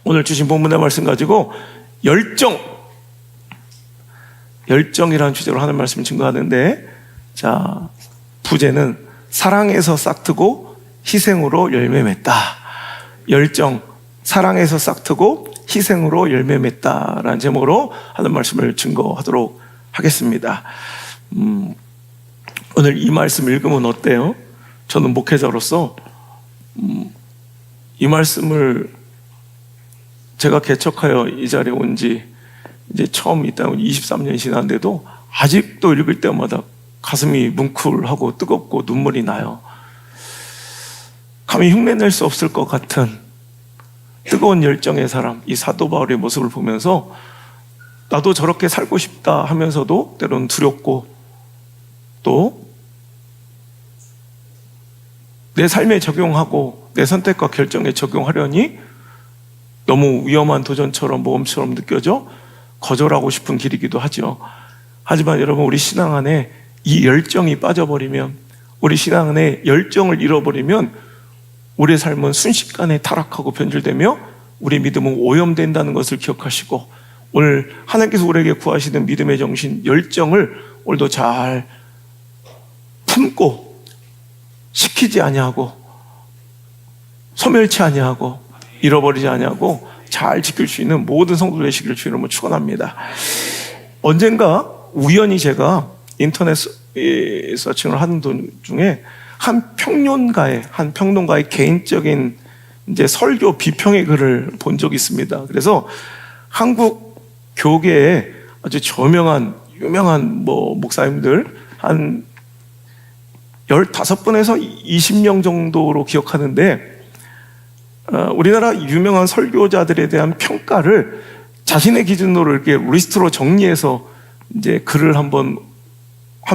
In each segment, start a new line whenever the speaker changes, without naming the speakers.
오늘 주신 본문의 말씀 가지고 열정이라는 주제로 하는 말씀을 증거하는데, 자, 부제는 사랑에서 싹트고 희생으로 열매 맺다. 열정, 사랑에서 싹트고 희생으로 열매 맺다라는 제목으로 하는 말씀을 증거하도록 하겠습니다. 오늘 이 말씀 읽으면 어때요? 저는 목회자로서 이 말씀을 제가 개척하여 이 자리에 온 지 이제 처음 이 땅에 23년이 지났는데도 아직도 읽을 때마다 가슴이 뭉클하고 뜨겁고 눈물이 나요. 감히 흉내낼 수 없을 것 같은 뜨거운 열정의 사람, 이 사도 바울의 모습을 보면서 나도 저렇게 살고 싶다 하면서도 때로는 두렵고, 또 내 삶에 적용하고 내 선택과 결정에 적용하려니 너무 위험한 도전처럼 모험처럼 느껴져 거절하고 싶은 길이기도 하죠. 하지만 여러분, 우리 신앙 안에 이 열정이 빠져버리면, 우리 신앙 안에 열정을 잃어버리면 우리의 삶은 순식간에 타락하고 변질되며 우리 믿음은 오염된다는 것을 기억하시고, 오늘 하나님께서 우리에게 구하시는 믿음의 정신, 열정을 오늘도 잘 품고 식히지 아니하고 소멸치 아니하고 잃어버리지 아니하고 잘 지킬 수 있는 모든 성도들 되시기를 주의 이름으로 축원합니다. 언젠가 우연히 제가 인터넷 서칭을 하는 도중에 한 평론가의 개인적인 이제 설교 비평의 글을 본 적이 있습니다. 그래서 한국 교계에 아주 유명한 목사님들 한 15분에서 20명 정도로 기억하는데, 우리나라 유명한 설교자들에 대한 평가를 자신의 기준으로 이렇게 리스트로 정리해서 이제 글을 한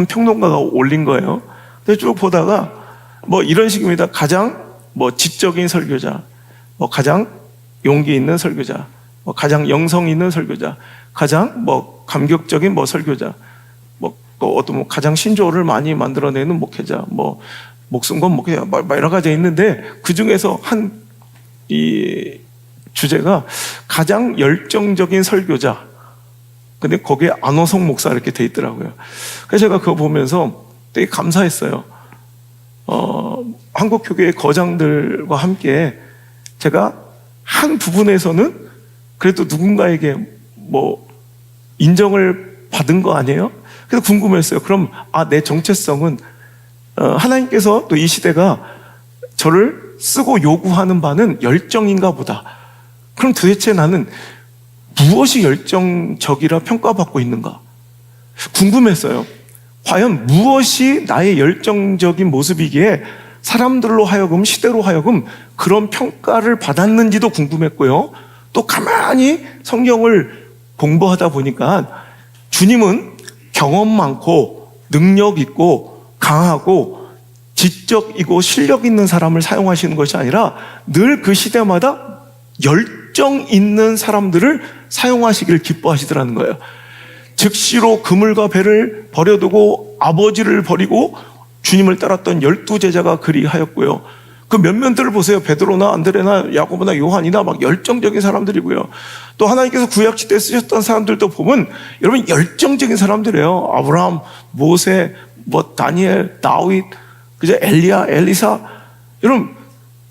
평론가가 올린 거예요. 근데 쭉 보다가 이런 식입니다. 가장 지적인 설교자, 가장 용기 있는 설교자, 가장 영성 있는 설교자, 가장 감격적인 설교자, 또 어떤 가장 신조어를 많이 만들어내는 목회자, 목숨 건 목회자, 여러 가지 있는데 그 중에서 이 주제가 가장 열정적인 설교자. 근데 거기에 안호성 목사 이렇게 돼 있더라고요. 그래서 제가 그거 보면서 되게 감사했어요. 한국 교계의 거장들과 함께 제가 한 부분에서는 그래도 누군가에게 인정을 받은 거 아니에요? 그래서 궁금했어요. 그럼 내 정체성은 하나님께서 또 이 시대가 저를 쓰고 요구하는 바는 열정인가 보다. 그럼 도대체 나는 무엇이 열정적이라 평가받고 있는가? 궁금했어요. 과연 무엇이 나의 열정적인 모습이기에 사람들로 하여금, 시대로 하여금 그런 평가를 받았는지도 궁금했고요. 또 가만히 성경을 공부하다 보니까 주님은 경험 많고 능력 있고 강하고 지적이고 실력 있는 사람을 사용하시는 것이 아니라 늘 그 시대마다 열정 있는 사람들을 사용하시기를 기뻐하시더라는 거예요. 즉시로 그물과 배를 버려두고 아버지를 버리고 주님을 따랐던 12제자가 그리하였고요. 그 면면들을 보세요. 베드로나 안드레나 야고보나 요한이나 열정적인 사람들이고요. 또 하나님께서 구약시대에 쓰셨던 사람들도 보면 여러분 열정적인 사람들이에요. 아브라함, 모세, 다니엘, 다윗, 엘리야, 엘리사. 여러분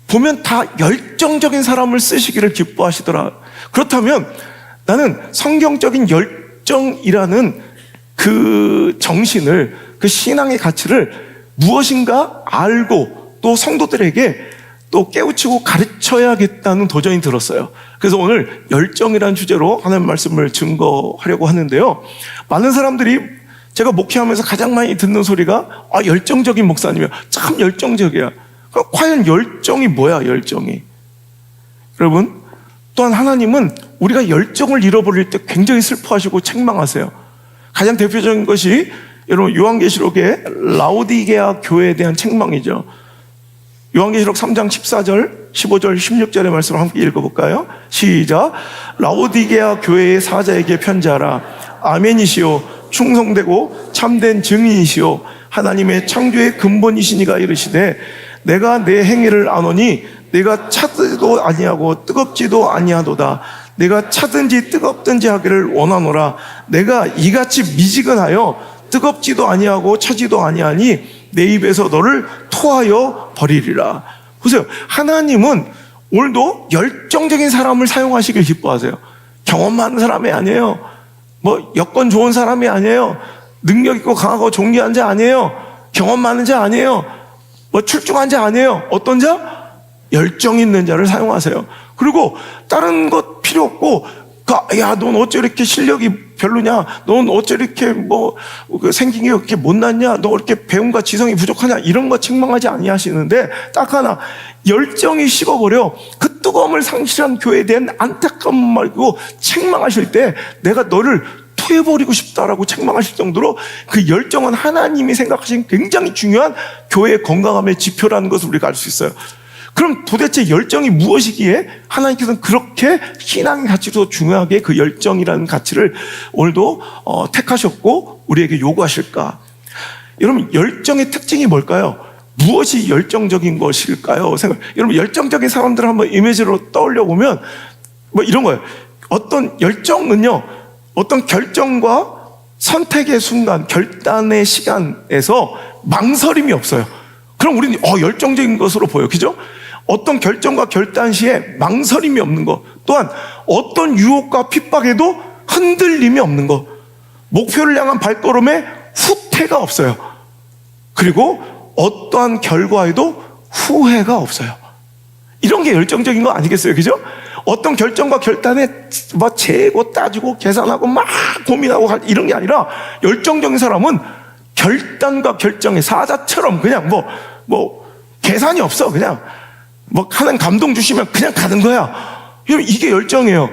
보면 다 열정적인 사람을 쓰시기를 기뻐하시더라. 그렇다면 나는 성경적인 열정이라는 그 정신을, 그 신앙의 가치를 무엇인가 알고 또 성도들에게 또 깨우치고 가르쳐야겠다는 도전이 들었어요. 그래서 오늘 열정이라는 주제로 하나님 말씀을 증거하려고 하는데요. 많은 사람들이 제가 목회하면서 가장 많이 듣는 소리가 열정적인 목사님이야. 참 열정적이야. 과연 열정이 뭐야, 열정이? 여러분, 또한 하나님은 우리가 열정을 잃어버릴 때 굉장히 슬퍼하시고 책망하세요. 가장 대표적인 것이 여러분 요한계시록의 라오디게아 교회에 대한 책망이죠. 요한계시록 3장 14절, 15절, 16절의 말씀을 함께 읽어볼까요? 시작. 라오디게아 교회의 사자에게 편지하라. 아멘이시오. 충성되고 참된 증인이시오. 하나님의 창조의 근본이시니가 이르시되 내가 내 행위를 아노니 내가 차지도 아니하고 뜨겁지도 아니하도다. 내가 차든지 뜨겁든지 하기를 원하노라. 내가 이같이 미지근하여 뜨겁지도 아니하고 차지도 아니하니 내 입에서 너를 토하여 버리리라. 보세요. 하나님은 오늘도 열정적인 사람을 사용하시길 기뻐하세요. 경험 많은 사람이 아니에요. 뭐 여건 좋은 사람이 아니에요. 능력 있고 강하고 존귀한 자 아니에요. 경험 많은 자 아니에요. 뭐 출중한 자 아니에요. 어떤 자? 열정 있는 자를 사용하세요. 그리고 다른 것 필요 없고, 야, 넌 어째 이렇게 실력이 별로냐? 넌 어째 이렇게 생긴 게 그렇게 못났냐? 너 이렇게 배움과 지성이 부족하냐? 이런 거 책망하지 아니하시는데, 딱 하나, 열정이 식어버려. 그 뜨거움을 상실한 교회에 대한 안타까움 말고 책망하실 때, 내가 너를 토해버리고 싶다라고 책망하실 정도로 그 열정은 하나님이 생각하신 굉장히 중요한 교회의 건강함의 지표라는 것을 우리가 알 수 있어요. 그럼 도대체 열정이 무엇이기에 하나님께서는 그렇게 신앙의 가치로 중요하게 그 열정이라는 가치를 오늘도 택하셨고 우리에게 요구하실까? 여러분, 열정의 특징이 뭘까요? 무엇이 열정적인 것일까요? 여러분, 열정적인 사람들을 한번 이미지로 떠올려 보면 뭐 이런 거예요. 어떤 열정은요, 어떤 결정과 선택의 순간, 결단의 시간에서 망설임이 없어요. 그럼 우리는 열정적인 것으로 보여. 그죠? 어떤 결정과 결단 시에 망설임이 없는 것, 또한 어떤 유혹과 핍박에도 흔들림이 없는 것, 목표를 향한 발걸음에 후퇴가 없어요. 그리고 어떠한 결과에도 후회가 없어요. 이런 게 열정적인 거 아니겠어요? 그죠? 어떤 결정과 결단에 막 재고 따지고 계산하고 막 고민하고 이런 게 아니라 열정적인 사람은 결단과 결정의 사자처럼 그냥 계산이 없어. 그냥 하는 감동 주시면 그냥 가는 거야. 이게 열정이에요.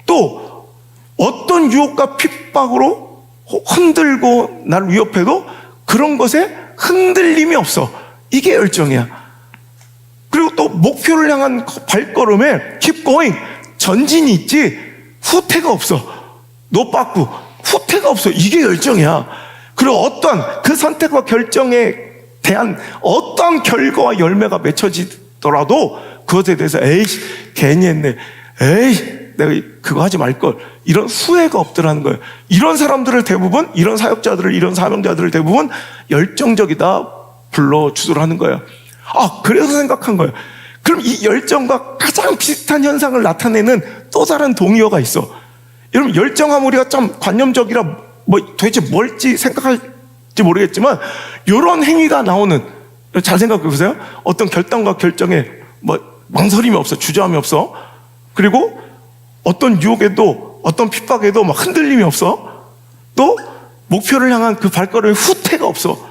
또 어떤 유혹과 핍박으로 흔들고 나를 위협해도 그런 것에 흔들림이 없어. 이게 열정이야. 그리고 또 목표를 향한 발걸음에 keep going, 전진이 있지 후퇴가 없어. 노빠꾸 후퇴가 없어. 이게 열정이야. 그리고 어떠한 그 선택과 결정에 대한 어떠한 결과와 열매가 맺혀지더라도 그것에 대해서 에이씨 괜히 했네, 에이 내가 그거 하지 말걸, 이런 후회가 없더라는 거예요. 이런 사람들을 대부분, 이런 사역자들을, 이런 사명자들을 대부분 열정적이다 불러주도록 하는 거예요. 그래서 생각한 거예요. 그럼 이 열정과 가장 비슷한 현상을 나타내는 또 다른 동의어가 있어. 여러분, 열정하면 우리가 좀 관념적이라 도대체 뭘지 생각할지 모르겠지만 이런 행위가 나오는, 잘 생각해 보세요. 어떤 결단과 결정에 망설임이 없어, 주저함이 없어. 그리고 어떤 유혹에도 어떤 핍박에도 흔들림이 없어. 또 목표를 향한 그 발걸음에 후퇴가 없어.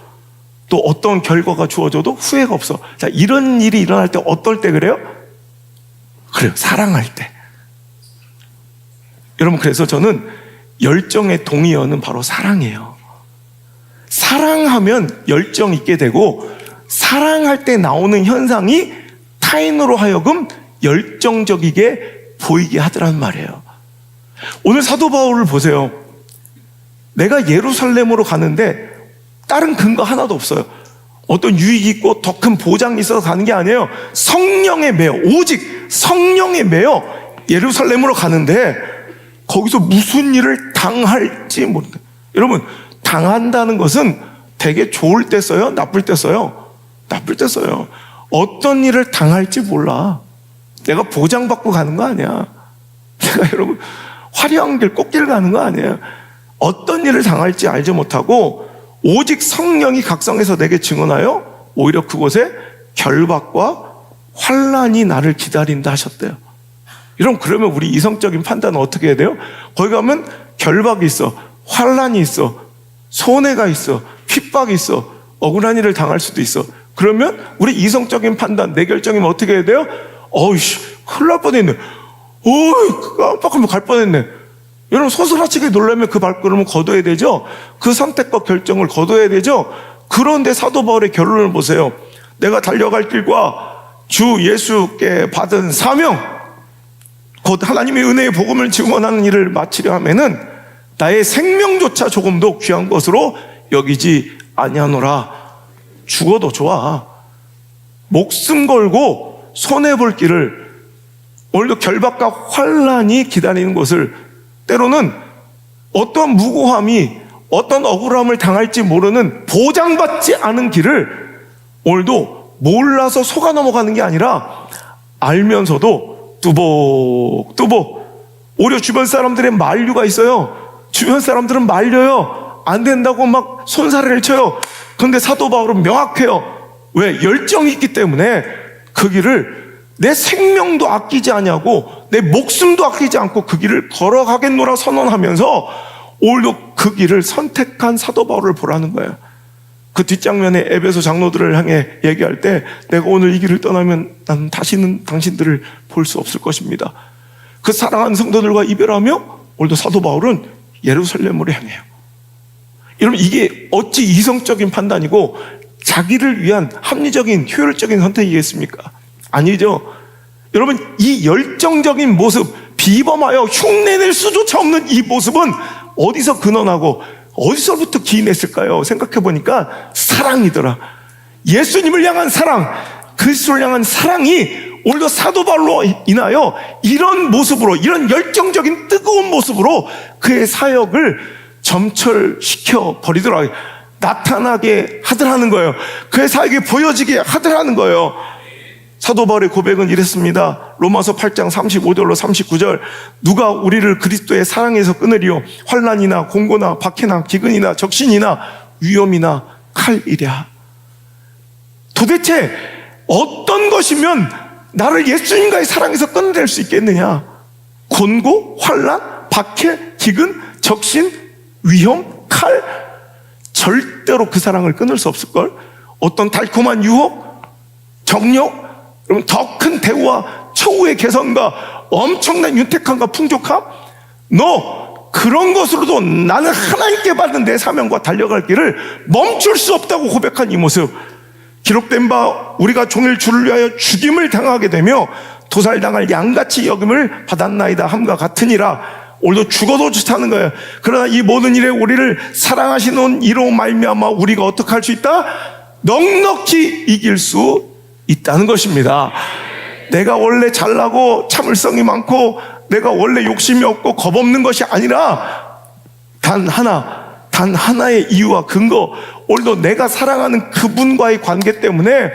또 어떤 결과가 주어져도 후회가 없어. 자, 이런 일이 일어날 때 어떨 때 그래요? 그래요, 사랑할 때. 여러분, 그래서 저는 열정의 동의어는 바로 사랑이에요. 사랑하면 열정 있게 되고, 사랑할 때 나오는 현상이 타인으로 하여금 열정적이게 보이게 하더란 말이에요. 오늘 사도 바울을 보세요. 내가 예루살렘으로 가는데 다른 근거 하나도 없어요. 어떤 유익이 있고 더 큰 보장이 있어서 가는 게 아니에요. 성령에 매여, 오직 성령에 매여 예루살렘으로 가는데 거기서 무슨 일을 당할지 모른다. 여러분, 당한다는 것은 되게 좋을 때 써요? 나쁠 때 써요? 나쁠 때 써요. 어떤 일을 당할지 몰라. 내가 보장받고 가는 거 아니야. 내가 여러분 화려한 길, 꽃길 가는 거 아니에요. 어떤 일을 당할지 알지 못하고 오직 성령이 각성해서 내게 증언하여 오히려 그곳에 결박과 환난이 나를 기다린다 하셨대요. 여러분, 그러면 우리 이성적인 판단은 어떻게 해야 돼요? 거기 가면 결박이 있어, 환난이 있어, 손해가 있어, 핍박이 있어, 억울한 일을 당할 수도 있어. 그러면 우리 이성적인 판단, 내 결정이면 어떻게 해야 돼요? 큰일 날 뻔했네. 깜빡하면 갈 뻔했네. 여러분, 소스라치게 놀라면 그 발걸음을 거둬야 되죠. 그 선택과 결정을 거둬야 되죠. 그런데 사도 바울의 결론을 보세요. 내가 달려갈 길과 주 예수께 받은 사명, 곧 하나님의 은혜의 복음을 증언하는 일을 마치려 하면은 나의 생명조차 조금도 귀한 것으로 여기지 아니하노라. 죽어도 좋아. 목숨 걸고 손해볼 길을, 오늘도 결박과 환란이 기다리는 곳을, 때로는 어떤 무고함이, 어떤 억울함을 당할지 모르는 보장받지 않은 길을 오늘도 몰라서 속아 넘어가는 게 아니라 알면서도 뚜벅뚜벅, 오히려 주변 사람들의 만류가 있어요. 주변 사람들은 말려요. 안 된다고 막 손사래를 쳐요. 그런데 사도 바울은 명확해요. 왜? 열정이 있기 때문에 그 길을 내 생명도 아끼지 아니하고 내 목숨도 아끼지 않고 그 길을 걸어가겠노라 선언하면서 오늘도 그 길을 선택한 사도 바울을 보라는 거예요. 그 뒷장면에 에베소 장로들을 향해 얘기할 때, 내가 오늘 이 길을 떠나면 나는 다시는 당신들을 볼 수 없을 것입니다. 그 사랑하는 성도들과 이별하며 오늘도 사도 바울은 예루살렘으로 향해요. 여러분, 이게 어찌 이성적인 판단이고 자기를 위한 합리적인 효율적인 선택이겠습니까? 아니죠. 여러분, 이 열정적인 모습, 비범하여 흉내낼 수조차 없는 이 모습은 어디서 근원하고 어디서부터 기인했을까요? 생각해보니까 사랑이더라. 예수님을 향한 사랑, 그리스도를 향한 사랑이 오늘도 사도 바울로 인하여 이런 모습으로, 이런 열정적인 뜨거운 모습으로 그의 사역을 점철시켜 버리더라. 나타나게 하더라는 거예요. 그의 사역이 보여지게 하더라는 거예요. 사도 바울의 고백은 이랬습니다. 로마서 8장 35절로 39절. 누가 우리를 그리스도의 사랑에서 끊으리요? 환난이나 공고나 박해나 기근이나 적신이나 위험이나 칼이랴. 도대체 어떤 것이면 나를 예수님과의 사랑에서 끊어낼 수 있겠느냐? 곤고, 환난, 박해, 기근, 적신, 위험, 칼. 절대로 그 사랑을 끊을 수 없을걸? 어떤 달콤한 유혹, 정욕, 여러분, 더 큰 대우와 초우의 개성과 엄청난 윤택함과 풍족함? 그런 것으로도 나는 하나님께 받은 내 사명과 달려갈 길을 멈출 수 없다고 고백한 이 모습. 기록된 바 우리가 종일 주를 위하여 죽임을 당하게 되며 도살당할 양같이 여김을 받았나이다 함과 같으니라. 오늘도 죽어도 좋다는 거예요. 그러나 이 모든 일에 우리를 사랑하시는 이로 말미암아 우리가 어떻게 할 수 있다? 넉넉히 이길 수 있다는 것입니다. 내가 원래 잘나고 참을성이 많고 내가 원래 욕심이 없고 겁없는 것이 아니라 단 하나의 이유와 근거, 오늘도 내가 사랑하는 그분과의 관계 때문에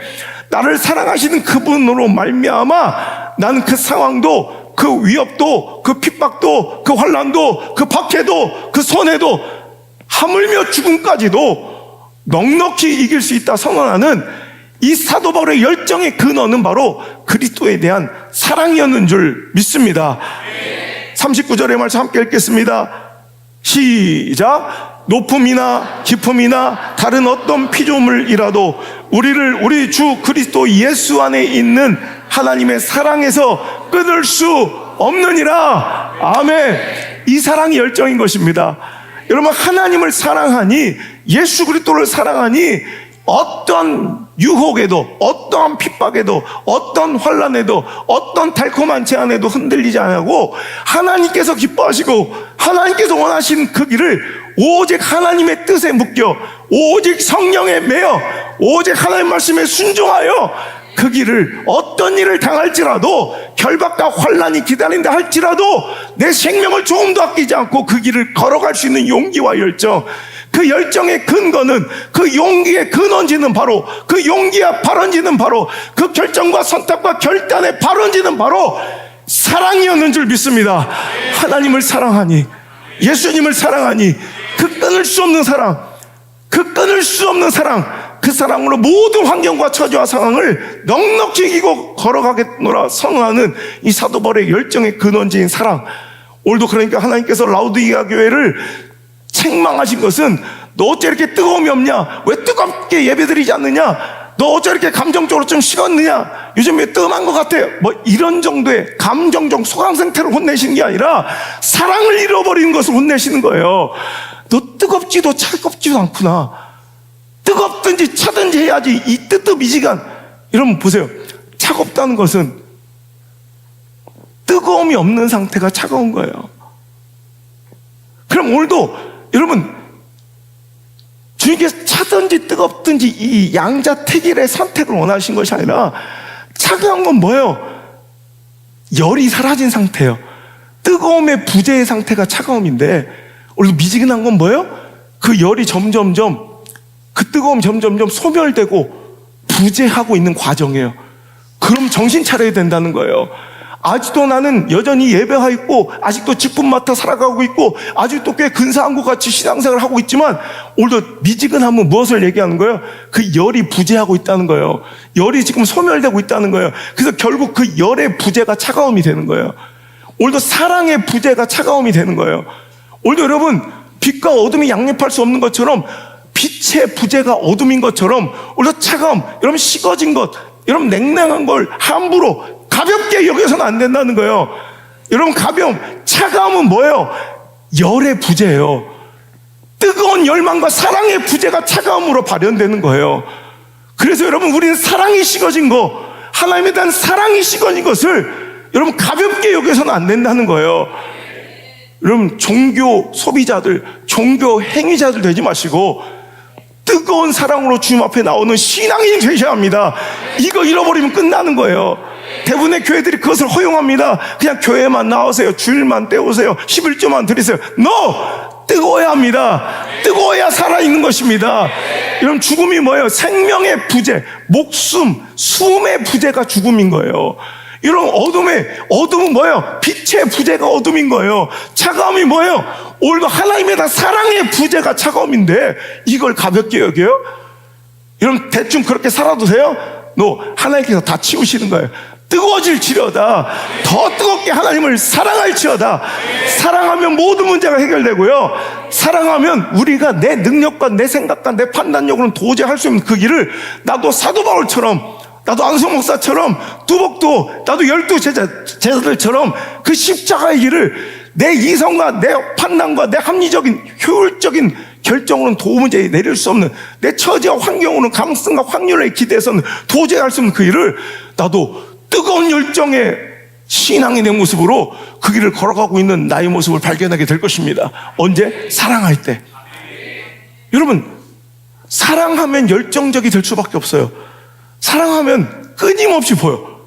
나를 사랑하시는 그분으로 말미암아 나는 그 상황도, 그 위협도, 그 핍박도, 그 환난도, 그 박해도, 그 손해도, 하물며 죽음까지도 넉넉히 이길 수 있다 선언하는 이 사도 바울의 열정의 근원은 바로 그리스도에 대한 사랑이었는 줄 믿습니다. 39절의 말씀 함께 읽겠습니다. 시작. 높음이나 깊음이나 다른 어떤 피조물이라도 우리를 우리 주 그리스도 예수 안에 있는 하나님의 사랑에서 끊을 수 없느니라. 아멘. 이 사랑이 열정인 것입니다. 여러분, 하나님을 사랑하니, 예수 그리스도를 사랑하니 어떤 유혹에도, 어떠한 핍박에도, 어떤 환난에도, 어떤 달콤한 제안에도 흔들리지 않고 하나님께서 기뻐하시고 하나님께서 원하시는 그 길을 오직 하나님의 뜻에 묶여, 오직 성령에 매여, 오직 하나님 말씀에 순종하여 그 길을, 어떤 일을 당할지라도, 결박과 환난이 기다린다 할지라도 내 생명을 조금도 아끼지 않고 그 길을 걸어갈 수 있는 용기와 열정, 그 열정의 근거는, 그 용기의 근원지는 바로, 그 용기와 발원지는 바로, 그 결정과 선택과 결단의 발원지는 바로 사랑이었는 줄 믿습니다. 하나님을 사랑하니, 예수님을 사랑하니 그 끊을 수 없는 사랑, 그 끊을 수 없는 사랑, 그 사랑으로 모든 환경과 처지와 상황을 넉넉히 이기고 걸어가겠노라 선언하는 이 사도 바울의 열정의 근원지인 사랑. 오늘도 그러니까 하나님께서 라우디게아 교회를 책망하신 것은, 너 어째 이렇게 뜨거움이 없냐? 왜 뜨겁게 예배드리지 않느냐? 너 어째 이렇게 감정적으로 좀 식었느냐? 요즘 왜 뜸한 것 같아요? 뭐 이런 정도의 감정적 소강 상태를 혼내시는 게 아니라 사랑을 잃어버리는 것을 혼내시는 거예요. 너 뜨겁지도 차갑지도 않구나. 뜨겁든지 차든지 해야지. 이 뜨뜻미지간. 여러분 보세요. 차갑다는 것은 뜨거움이 없는 상태가 차가운 거예요. 그럼 오늘도 여러분, 주님께서 차든지 뜨겁든지 이 양자택일의 선택을 원하신 것이 아니라 차가운 건 뭐예요? 열이 사라진 상태예요. 뜨거움의 부재의 상태가 차가움인데, 우리 미지근한 건 뭐예요? 그 열이 점점점, 그 뜨거움이 점점점 소멸되고 부재하고 있는 과정이에요. 그럼 정신 차려야 된다는 거예요. 아직도 나는 여전히 예배하고 있고, 아직도 직분 맡아 살아가고 있고, 아직도 꽤 근사한 것 같이 신앙생활을 하고 있지만, 오늘도 미지근하면 무엇을 얘기하는 거예요? 그 열이 부재하고 있다는 거예요. 열이 지금 소멸되고 있다는 거예요. 그래서 결국 그 열의 부재가 차가움이 되는 거예요. 오늘도 사랑의 부재가 차가움이 되는 거예요. 오늘도 여러분, 빛과 어둠이 양립할 수 없는 것처럼, 빛의 부재가 어둠인 것처럼, 오늘도 차가움, 여러분 식어진 것, 여러분 냉랭한 걸 함부로 가볍게 여겨서는 안 된다는 거예요. 여러분 가벼움, 차가움은 뭐예요? 열의 부재예요. 뜨거운 열망과 사랑의 부재가 차가움으로 발현되는 거예요. 그래서 여러분 우리는 사랑이 식어진 거, 하나님에 대한 사랑이 식어진 것을 여러분 가볍게 여겨서는 안 된다는 거예요. 여러분 종교 소비자들, 종교 행위자들 되지 마시고 뜨거운 사랑으로 주님 앞에 나오는 신앙인이 되셔야 합니다. 이거 잃어버리면 끝나는 거예요. 대부분의 교회들이 그것을 허용합니다. 그냥 교회만 나오세요. 주일만 때우세요. 11조만 드리세요. No! 뜨거워야 합니다. 뜨거워야 살아있는 것입니다. 이런 죽음이 뭐예요? 생명의 부재, 목숨, 숨의 부재가 죽음인 거예요. 이런 어둠은 뭐예요? 빛의 부재가 어둠인 거예요. 차가움이 뭐예요? 오늘도 하나님에 대한 사랑의 부재가 차가움인데 이걸 가볍게 여겨요? 여러분 대충 그렇게 살아도 돼요? No, 하나님께서 다 치우시는 거예요. 뜨거워질지어다. 더 뜨겁게 하나님을 사랑할지어다. 사랑하면 모든 문제가 해결되고요. 사랑하면 우리가 내 능력과 내 생각과 내 판단력으로는 도저히 할 수 없는 그 길을 나도 사도 바울처럼, 나도 안성 목사처럼, 두복도 나도 12 제자들처럼 그 십자가의 길을 내 이성과 내 판단과 내 합리적인 효율적인 결정으로는 도무지 내릴 수 없는, 내 처지와 환경으로는 가능성과 확률에 기대해서는 도저히 할 수 없는 그 길을 나도 뜨거운 열정의 신앙인의 모습으로 그 길을 걸어가고 있는 나의 모습을 발견하게 될 것입니다. 언제? 사랑할 때. 여러분 사랑하면 열정적이 될 수밖에 없어요. 사랑하면 끊임없이 보여.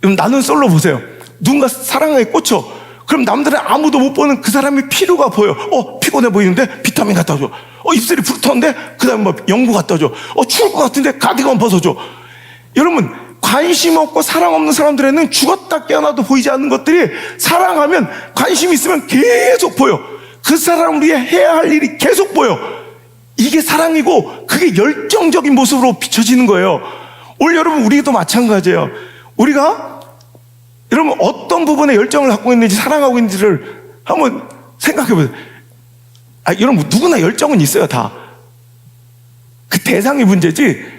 여러분 나는 솔로 보세요. 누군가 사랑에 꽂혀. 그럼 남들은 아무도 못 보는 그 사람의 피로가 보여. 피곤해 보이는데 비타민 갖다 줘. 입술이 부르터는데 그 다음에 연고 갖다 줘. 추울 것 같은데 가디건 벗어줘. 여러분 관심 없고 사랑 없는 사람들에는 죽었다 깨어나도 보이지 않는 것들이 사랑하면, 관심 있으면 계속 보여. 그 사람을 위해 해야 할 일이 계속 보여. 이게 사랑이고 그게 열정적인 모습으로 비춰지는 거예요. 오늘 여러분 우리도 마찬가지예요. 우리가 여러분 어떤 부분에 열정을 갖고 있는지, 사랑하고 있는지를 한번 생각해 보세요. 여러분 누구나 열정은 있어요. 다. 그 대상이 문제지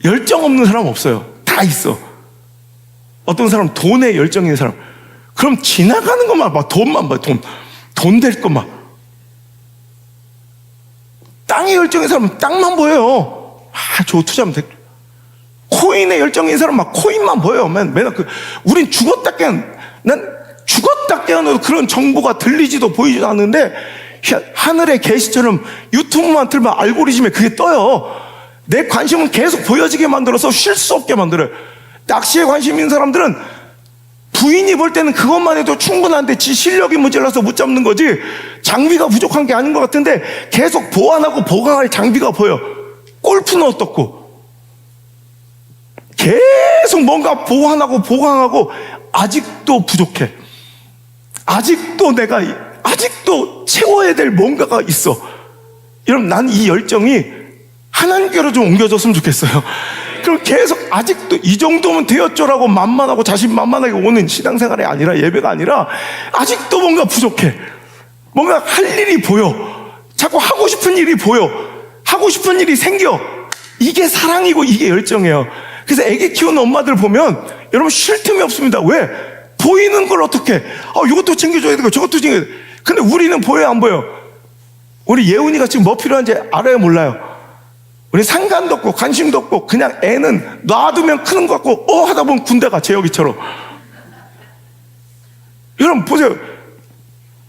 열정 없는 사람 없어요. 다 있어. 어떤 사람 돈에 열정이 있는 사람, 그럼 지나가는 것만 봐. 돈만 봐. 돈 될 것만. 땅에 열정인 사람은 땅만 보여요. 저거 투자하면 돼. 코인에 열정인 사람은 막 코인만 보여요. 맨날 우린 죽었다 깨어나도 그런 정보가 들리지도 보이지도 않는데 하늘의 계시처럼 유튜브만 틀면 알고리즘에 그게 떠요. 내 관심은 계속 보여지게 만들어서 쉴 수 없게 만들어요. 낚시에 관심 있는 사람들은 부인이 볼 때는 그것만 해도 충분한데 지 실력이 모자라서 못 잡는 거지 장비가 부족한 게 아닌 것 같은데 계속 보완하고 보강할 장비가 보여. 골프는 어떻고 계속 뭔가 보완하고 보강하고 아직도 부족해. 아직도 채워야 될 뭔가가 있어. 여러분 난 이 열정이 하나님께로 좀 옮겨졌으면 좋겠어요. 그럼 계속 아직도 이 정도면 되었죠라고 만만하고 자신만만하게 오는 신앙생활이 아니라, 예배가 아니라 아직도 뭔가 부족해. 뭔가 할 일이 보여. 자꾸 하고 싶은 일이 보여. 하고 싶은 일이 생겨. 이게 사랑이고 이게 열정이에요. 그래서 애기 키우는 엄마들 보면 여러분 쉴 틈이 없습니다. 왜? 보이는 걸 어떻게 이것도 챙겨줘야 되고 저것도 챙겨야 돼. 근데 우리는 보여요 안 보여? 우리 예훈이가 지금 뭐 필요한지 알아요 몰라요? 우리 상관도 없고 관심도 없고 그냥 애는 놔두면 크는 것 같고 하다 보면 군대 가. 재혁이처럼. 여러분 보세요.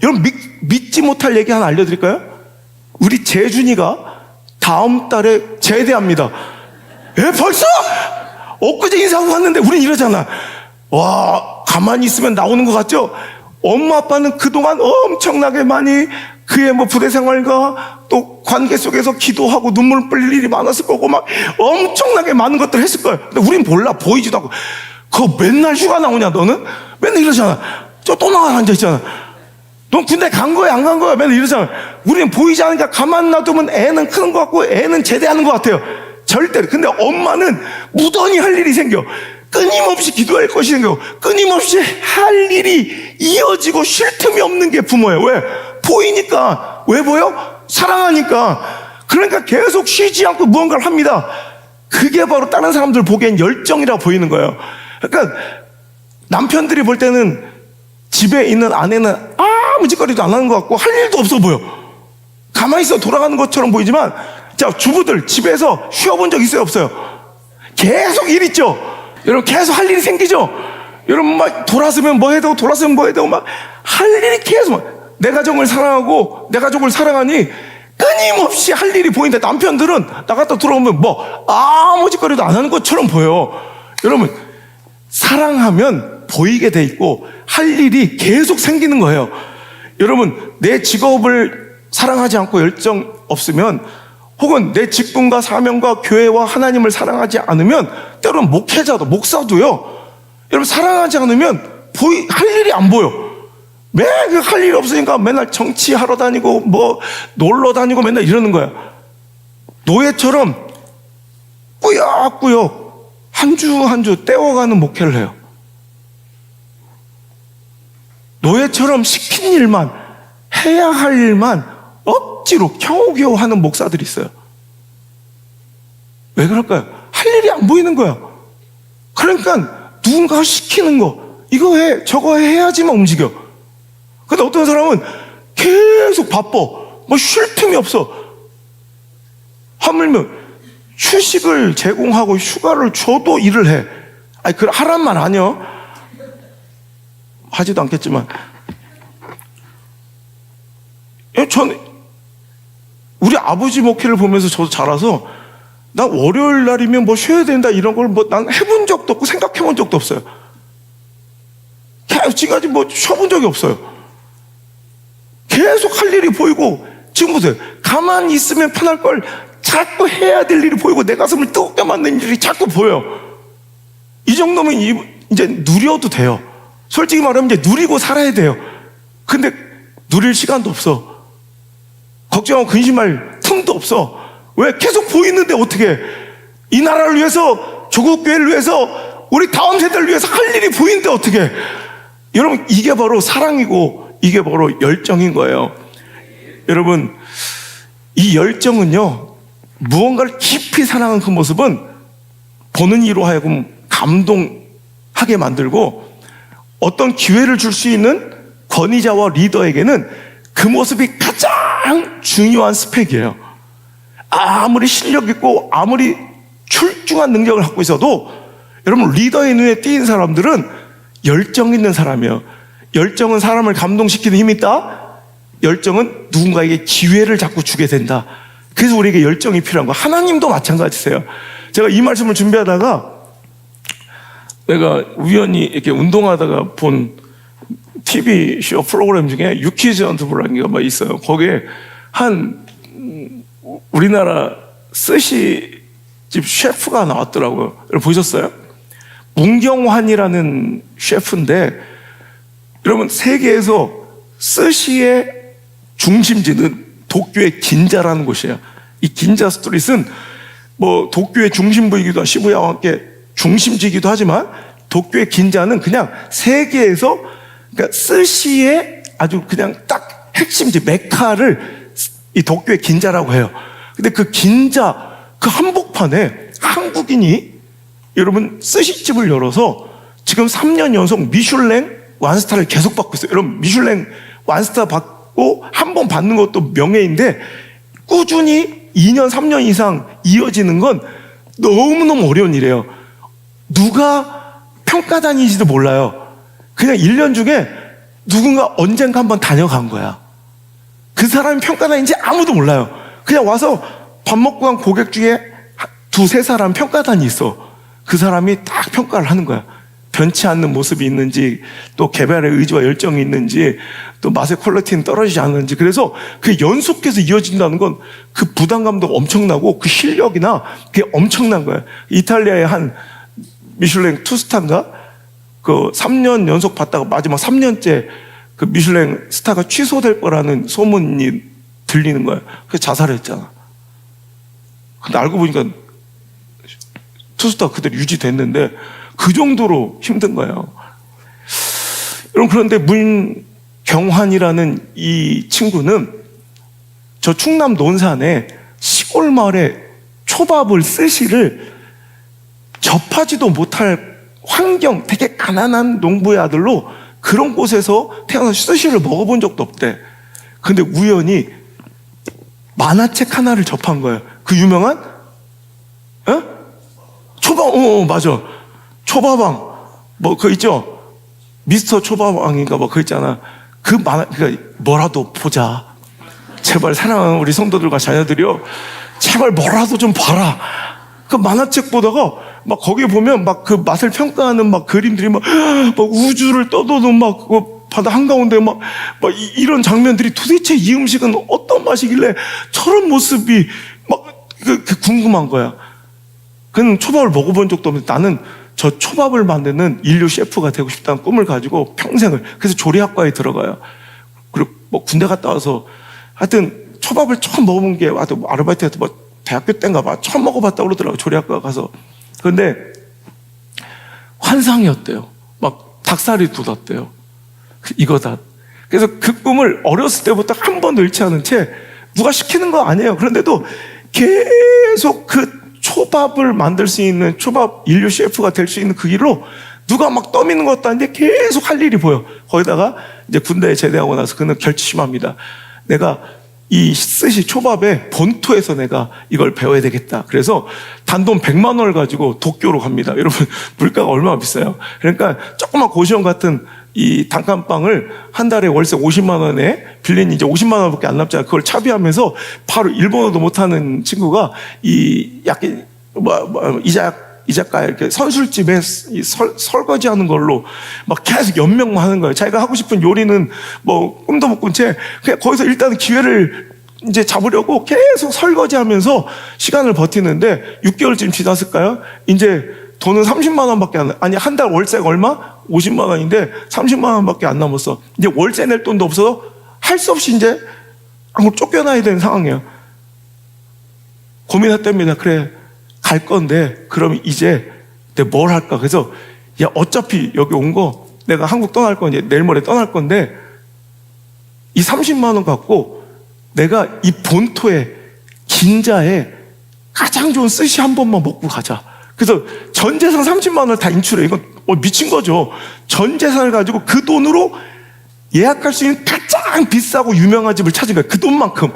여러분 믿지 못할 얘기 하나 알려드릴까요? 우리 재준이가 다음 달에 제대합니다. 벌써? 엊그제 인사하고 갔는데 우린 이러잖아. 와, 가만히 있으면 나오는 것 같죠? 엄마 아빠는 그동안 엄청나게 많이 그의 뭐 부대 생활과 또 관계 속에서 기도하고 눈물 흘릴 일이 많았을 거고 막 엄청나게 많은 것들을 했을 거예요. 근데 우린 몰라. 보이지도 않고. 그거 맨날 휴가 나오냐 너는? 맨날 이러잖아. 저 또 나가 앉아있잖아. 넌 군대 간 거야 안 간 거야? 맨날 이러잖아. 우리는 보이지 않으니까 가만 놔두면 애는 크는 것 같고 애는 제대하는 것 같아요. 절대로. 근데 엄마는 무던히 할 일이 생겨. 끊임없이 기도할 것이 생겨. 끊임없이 할 일이 이어지고 쉴 틈이 없는 게 부모예요. 왜? 보이니까. 왜 보여? 사랑하니까. 그러니까 계속 쉬지 않고 무언가를 합니다. 그게 바로 다른 사람들 보기엔 열정이라 보이는 거예요. 그러니까 남편들이 볼 때는 집에 있는 아내는 아무 짓거리도 안 하는 것 같고 할 일도 없어 보여. 가만히 있어 돌아가는 것처럼 보이지만, 자, 주부들 집에서 쉬어본 적 있어요 없어요? 계속 일 있죠. 여러분 계속 할 일이 생기죠. 여러분 막 돌아서면 뭐 해야 되고 돌아서면 뭐 해야 되고 막 할 일이 계속. 내 가정을 사랑하고 내 가족을 사랑하니 끊임없이 할 일이 보이는데 남편들은 나갔다 들어오면 뭐 아무 짓거리도 안 하는 것처럼 보여. 여러분 사랑하면 보이게 돼 있고 할 일이 계속 생기는 거예요. 여러분 내 직업을 사랑하지 않고 열정 없으면, 혹은 내 직분과 사명과 교회와 하나님을 사랑하지 않으면, 때로는 목회자도 목사도요, 여러분 사랑하지 않으면 할 일이 안 보여. 매일 할 일이 없으니까 맨날 정치하러 다니고 뭐 놀러 다니고 맨날 이러는 거야. 노예처럼 꾸역꾸역 한 주 한 주 떼어가는 목회를 해요. 노예처럼 시킨 일만, 해야 할 일만 억지로 겨우겨우 하는 목사들이 있어요. 왜 그럴까요? 할 일이 안 보이는 거야. 그러니까 누군가 시키는 거, 이거 해 저거 해야지만 움직여. 근데 어떤 사람은 계속 바빠. 뭐 쉴 틈이 없어. 하물며 휴식을 제공하고 휴가를 줘도 일을 해. 아니 그 하란 말 아니요, 하지도 않겠지만. 전 우리 아버지 목회를 보면서 저도 자라서, 난 월요일 날이면 뭐 쉬어야 된다 이런 걸 뭐 난 해본 적도 없고 생각해 본 적도 없어요. 지금까지 뭐 쉬어본 적이 없어요. 계속 할 일이 보이고, 지금 보세요. 가만히 있으면 편할 걸 자꾸 해야 될 일이 보이고 내 가슴을 뜨겁게 만드는 일이 자꾸 보여. 이 정도면 이제 누려도 돼요. 솔직히 말하면 이제 누리고 살아야 돼요. 근데 누릴 시간도 없어. 걱정하고 근심할 틈도 없어. 왜? 계속 보이는데 어떻게? 이 나라를 위해서, 조국 교회를 위해서, 우리 다음 세대를 위해서 할 일이 보이는데 어떻게? 여러분 이게 바로 사랑이고 이게 바로 열정인 거예요. 여러분 이 열정은요, 무언가를 깊이 사랑하는 그 모습은 보는 이로 하여금 감동하게 만들고, 어떤 기회를 줄 수 있는 권위자와 리더에게는 그 모습이 가장 중요한 스펙이에요. 아무리 실력 있고 아무리 출중한 능력을 갖고 있어도, 여러분 리더의 눈에 띄는 사람들은 열정 있는 사람이에요. 열정은 사람을 감동시키는 힘이 있다. 열정은 누군가에게 기회를 자꾸 주게 된다. 그래서 우리에게 열정이 필요한 거. 하나님도 마찬가지세요. 제가 이 말씀을 준비하다가 내가 우연히 이렇게 운동하다가 본 TV 쇼 프로그램 중에 유키즈 언트브라는 게 막 있어요. 거기에 한 우리나라 스시집 셰프가 나왔더라고요. 여러분 보셨어요? 문경환이라는 셰프인데, 여러분 세계에서 스시의 중심지는 도쿄의 긴자라는 곳이에요. 이 긴자 스트릿은 뭐 도쿄의 중심부이기도 하고 시부야와 함께 중심지이기도 하지만, 도쿄의 긴자는 그냥 세계에서, 그러니까 스시의 아주 그냥 딱 핵심지 메카를 이 도쿄의 긴자라고 해요. 근데 그 긴자 그 한복판에 한국인이 여러분 스시집을 열어서 지금 3년 연속 미슐랭 완스타를 계속 받고 있어요. 여러분 미슐랭 완스타 받고 한 번 받는 것도 명예인데, 꾸준히 2년 3년 이상 이어지는 건 너무너무 어려운 일이에요. 누가 평가단인지도 몰라요. 그냥 1년 중에 누군가 언젠가 한번 다녀간 거야. 그 사람이 평가단인지 아무도 몰라요. 그냥 와서 밥 먹고 간 고객 중에 두세 사람 평가단이 있어. 그 사람이 딱 평가를 하는 거야. 변치 않는 모습이 있는지, 또 개발의 의지와 열정이 있는지, 또 맛의 퀄리티는 떨어지지 않는지. 그래서 그 연속해서 이어진다는 건 그 부담감도 엄청나고 그 실력이나 그게 엄청난 거야. 이탈리아의 한 미슐랭 투스타인가? 그 3년 연속 받다가 마지막 3년째 그 미슐랭 스타가 취소될 거라는 소문이 들리는 거야. 그래서 자살했잖아. 근데 알고 보니까 투스타가 그대로 유지됐는데 그 정도로 힘든 거예요. 여러분, 그런데 문경환이라는 이 친구는 저 충남 논산에 시골 마을에 초밥을 스시를 접하지도 못할 환경, 되게 가난한 농부의 아들로 그런 곳에서 태어나서 스시를 먹어본 적도 없대. 근데 우연히 만화책 하나를 접한 거예요. 그 유명한 초밥, 맞아. 초밥왕, 뭐, 그거 있죠? 미스터 초밥왕인가 뭐, 그거 있잖아. 그 그러니까 뭐라도 보자. 제발 사랑하는 우리 성도들과 자녀들이요. 제발 뭐라도 좀 봐라. 그 만화책 보다가 막 거기에 보면 막 그 맛을 평가하는 막 그림들이 막 우주를 떠도는 막 그 바다 한가운데 막 이런 장면들이 도대체 이 음식은 어떤 맛이길래 저런 모습이 막 궁금한 거야. 그는 초밥을 먹어본 적도 없는데 나는 저 초밥을 만드는 인류 셰프가 되고 싶다는 꿈을 가지고 평생을, 그래서 조리학과에 들어가요. 그리고 뭐 군대 갔다 와서 하여튼 초밥을 처음 먹어본 게 아르바이트에서 뭐 대학교 때인가 봐 처음 먹어봤다고 그러더라고, 조리학과 가서. 근데 환상이었대요. 막 닭살이 돋았대요. 이거다. 그래서 그 꿈을 어렸을 때부터 한 번도 잃지 않은 채, 누가 시키는 거 아니에요. 그런데도 계속 그 초밥을 만들 수 있는, 초밥 인류 셰프가 될 수 있는 그 길로 누가 막 떠미는 것도 아닌데 계속 할 일이 보여. 거기다가 이제 군대에 제대하고 나서 그는 결심합니다. 내가 이 스시 초밥의 본토에서 내가 이걸 배워야 되겠다. 그래서 단돈 100만 원을 가지고 도쿄로 갑니다. 여러분, 물가가 얼마나 비싸요. 그러니까 조그만 고시원 같은 이 단칸방을 한 달에 월세 50만 원에 빌린, 이제 50만 원밖에 안 남잖아요. 그걸 차비하면서 바로 일본어도 못하는 친구가 이 약간 이자카 이렇게 선술집에 설거지하는 걸로 막 계속 연명만 하는 거예요. 자기가 하고 싶은 요리는 뭐 꿈도 못 꾼 채 그냥 거기서 일단 기회를 이제 잡으려고 계속 설거지하면서 시간을 버티는데 6개월쯤 지났을까요? 이제 돈은 30만 원밖에 아니 한 달 월세가 얼마? 50만 원인데 30만 원밖에 안 남았어. 이제 월세 낼 돈도 없어서 할 수 없이 이제 쫓겨나야 되는 상황이에요. 고민했답니다. 그래, 갈 건데 그럼 이제 내가 뭘 할까? 그래서 야, 어차피 여기 온 거 내가 한국 떠날 건데 내일 모레 떠날 건데 이 30만 원 갖고 내가 이 본토의 긴자에 가장 좋은 스시 한 번만 먹고 가자. 그래서 전 재산 30만 원을 다 인출해. 이건 미친 거죠. 전 재산을 가지고 그 돈으로 예약할 수 있는 가장 비싸고 유명한 집을 찾은 거야. 그 돈만큼.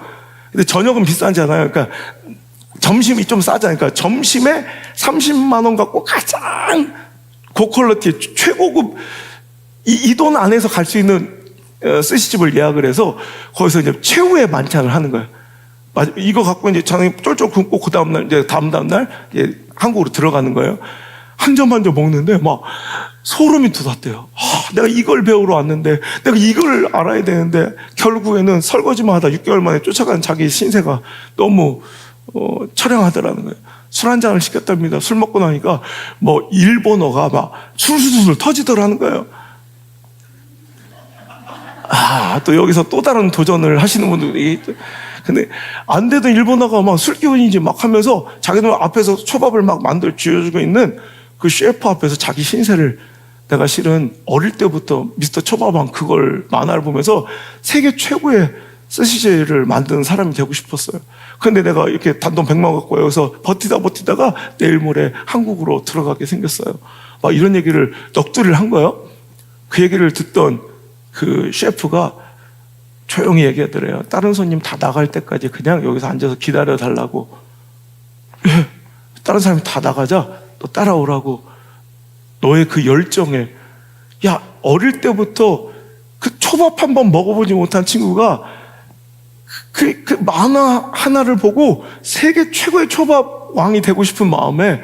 근데 저녁은 비싸잖아요. 그러니까 점심이 좀 싸잖아요. 그러니까 점심에 30만 원 갖고 가장 고퀄리티 최고급 이 돈 안에서 갈 수 있는 스시집을 예약을 해서 거기서 이제 최후의 만찬을 하는 거예요. 이거 갖고 이제 저녁에 쫄쫄 굶고 그 다음날 이제 다음날 이제 한국으로 들어가는 거예요. 한 점 한 점 먹는데 막 소름이 돋았대요. 내가 이걸 배우러 왔는데, 내가 이걸 알아야 되는데, 결국에는 설거지만 하다 6개월 만에 쫓아간 자기 신세가 너무 처량하더라는 거예요. 술 한 잔을 시켰답니다. 술 먹고 나니까 뭐 일본어가 막 술술술 터지더라는 거예요. 또 여기서 또 다른 도전을 하시는 분들이, 근데 안 되던 일본어가 막 술 기운인지 막 하면서 자기들 앞에서 초밥을 막 쥐어주고 있는 그 셰프 앞에서 자기 신세를, 내가 실은 어릴 때부터 미스터 초밥왕 그걸 만화를 보면서 세계 최고의 스시제를 만드는 사람이 되고 싶었어요. 근데 내가 이렇게 단돈 100만 원 갖고 여기서 버티다가 내일 모레 한국으로 들어가게 생겼어요. 막 이런 얘기를 넋두리를 한 거예요. 그 얘기를 듣던 그 셰프가 조용히 얘기하더래요. 다른 손님 다 나갈 때까지 그냥 여기서 앉아서 기다려 달라고. 다른 사람이 다 나가자 너 따라오라고. 너의 그 열정에, 야, 어릴 때부터 그 초밥 한 번 먹어보지 못한 친구가 그 만화 하나를 보고 세계 최고의 초밥 왕이 되고 싶은 마음에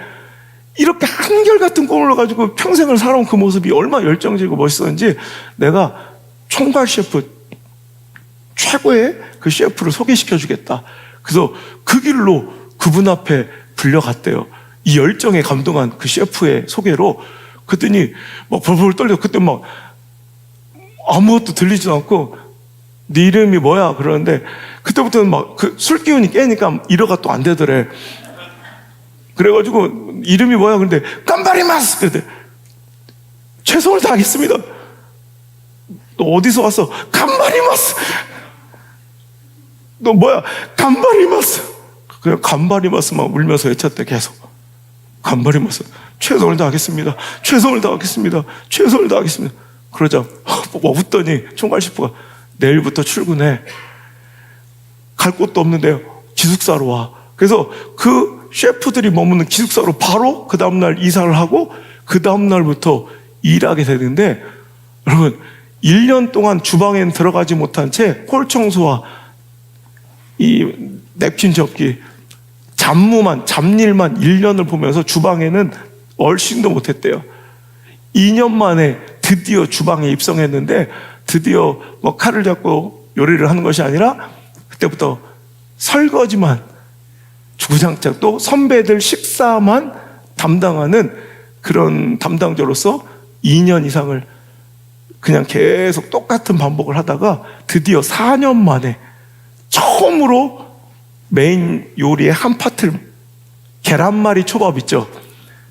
이렇게 한결같은 꿈을 가지고 평생을 살아온 그 모습이 얼마나 열정적이고 멋있었는지 내가 총괄 셰프, 최고의 그 셰프를 소개시켜 주겠다. 그래서 그 길로 그분 앞에 불려갔대요. 이 열정에 감동한 그 셰프의 소개로. 그랬더니 막 벌벌 떨려. 그때 막 아무것도 들리지도 않고 네 이름이 뭐야? 그러는데 그때부터는 막 그 술 기운이 깨니까 일어가 또 안 되더래. 그래가지고 이름이 뭐야? 그런데 깜바리마스. 그랬대. 최선을 다하겠습니다. 너 어디서 왔어? 깜바리마스. 너 뭐야? 깜바리마스. 그냥 깜바리마스만 울면서 외쳤대. 계속 깜바리마스. 최선을 다하겠습니다. 최선을 다하겠습니다. 최선을 다하겠습니다. 그러자 웃더니 총괄 셰프가 내일부터 출근해. 갈 곳도 없는데 기숙사로 와. 그래서 그 셰프들이 머무는 기숙사로 바로 그 다음날 이사를 하고 그 다음날부터 일하게 되는데, 여러분 1년 동안 주방엔 들어가지 못한 채 홀 청소와 이 냅킨 접기, 잡일만 1년을 보면서 주방에는 얼씬도 못했대요. 2년 만에 드디어 주방에 입성했는데, 드디어 뭐 칼을 잡고 요리를 하는 것이 아니라 그때부터 설거지만 주구장창, 또 선배들 식사만 담당하는 그런 담당자로서 2년 이상을 그냥 계속 똑같은 반복을 하다가 드디어 4년 만에 처음으로 메인 요리의 한 파트를, 계란말이 초밥 있죠.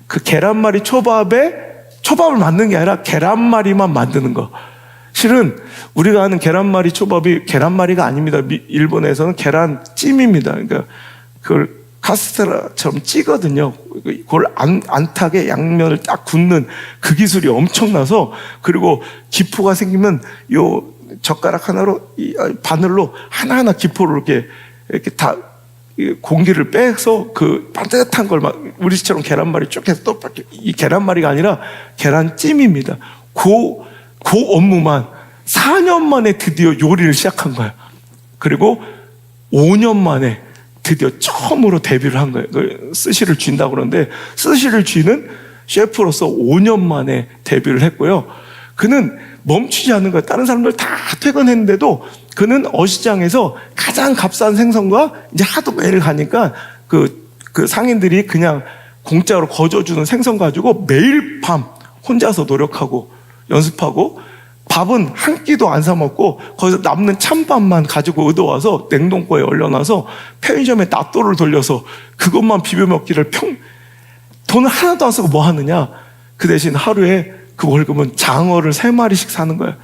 그 계란말이 초밥에 초밥을 만드는 게 아니라 계란말이만 만드는 거. 실은 우리가 아는 계란말이 초밥이 계란말이가 아닙니다. 일본에서는 계란찜입니다. 그러니까 그걸 카스테라처럼 찌거든요. 그걸 안 타게 양면을 딱 굽는 그 기술이 엄청나서, 그리고 기포가 생기면 요 젓가락 하나로, 바늘로 하나하나 기포를 이렇게 다 공기를 빼서 그 반듯한 걸 막 우리처럼 계란말이 쭉 해서 또 이 계란말이가 아니라 계란찜입니다. 그 업무만 4년 만에 드디어 요리를 시작한 거예요. 그리고 5년 만에 드디어 처음으로 데뷔를 한 거예요. 스시를 쥔다고 그러는데, 스시를 쥐는 셰프로서 5년 만에 데뷔를 했고요. 그는 멈추지 않는 거예요. 다른 사람들 다 퇴근했는데도 그는 어시장에서 가장 값싼 생선과 이제 하도 매일 가니까 그 상인들이 그냥 공짜로 거저주는 생선 가지고 매일 밤 혼자서 노력하고 연습하고, 밥은 한 끼도 안 사 먹고 거기서 남는 찬밥만 가지고 얻어와서 냉동고에 얼려놔서 편의점에 낫또를 돌려서 그것만 비벼 먹기를 돈을 하나도 안 쓰고 뭐 하느냐? 그 대신 하루에 그 월급은 장어를 3마리씩 사는 거예요.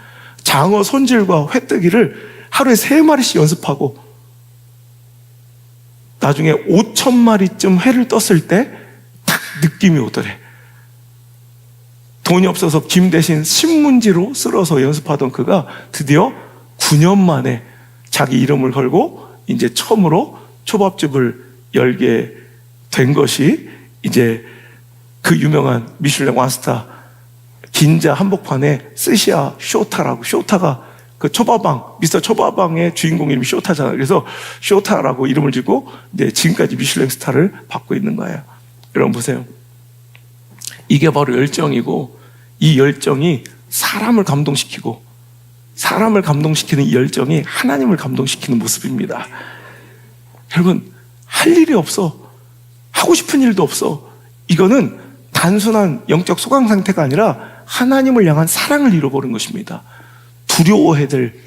장어 손질과 회뜨기를 하루에 3마리씩 연습하고, 나중에 5,000마리쯤 회를 떴을 때 딱 느낌이 오더래. 돈이 없어서 김 대신 신문지로 쓸어서 연습하던 그가 드디어 9년 만에 자기 이름을 걸고 이제 처음으로 초밥집을 열게 된 것이 이제 그 유명한 미슐랭 원스타 긴자 한복판에 스시야 쇼타라고, 쇼타가 그 초밥왕, 미스터 초밥왕의 주인공 이름이 쇼타잖아요. 그래서 쇼타라고 이름을 짓고 이제 지금까지 미슐랭 스타를 받고 있는 거예요. 여러분 보세요. 이게 바로 열정이고, 이 열정이 사람을 감동시키고, 사람을 감동시키는 이 열정이 하나님을 감동시키는 모습입니다. 여러분, 할 일이 없어. 하고 싶은 일도 없어. 이거는 단순한 영적 소강 상태가 아니라 하나님을 향한 사랑을 잃어버린 것입니다. 두려워해야 될,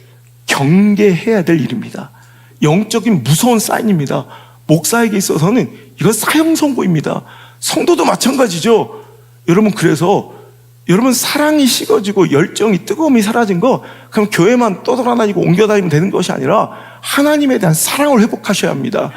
경계해야 될 일입니다. 영적인 무서운 사인입니다. 목사에게 있어서는 이건 사형 선고입니다. 성도도 마찬가지죠. 여러분, 그래서 여러분 사랑이 식어지고 열정이, 뜨거움이 사라진 거 그럼 교회만 떠돌아다니고 옮겨다니면 되는 것이 아니라 하나님에 대한 사랑을 회복하셔야 합니다.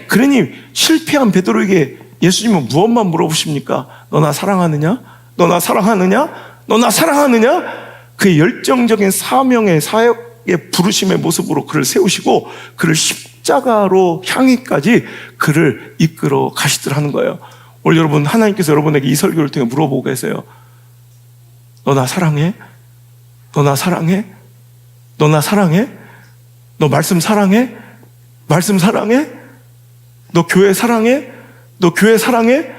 그러니 실패한 베드로에게 예수님은 무엇만 물어보십니까? 너 나 사랑하느냐? 너 나 사랑하느냐? 너 나 사랑하느냐? 그의 열정적인 사명의 사역의 부르심의 모습으로 그를 세우시고 그를 십자가로 향기까지 그를 이끌어 가시더라는 거예요. 오늘 여러분, 하나님께서 여러분에게 이 설교를 통해 물어보고 계세요. 너 나 사랑해? 너 나 사랑해? 너 나 사랑해? 너 말씀 사랑해? 말씀 사랑해? 너 교회 사랑해? 너 교회 사랑해?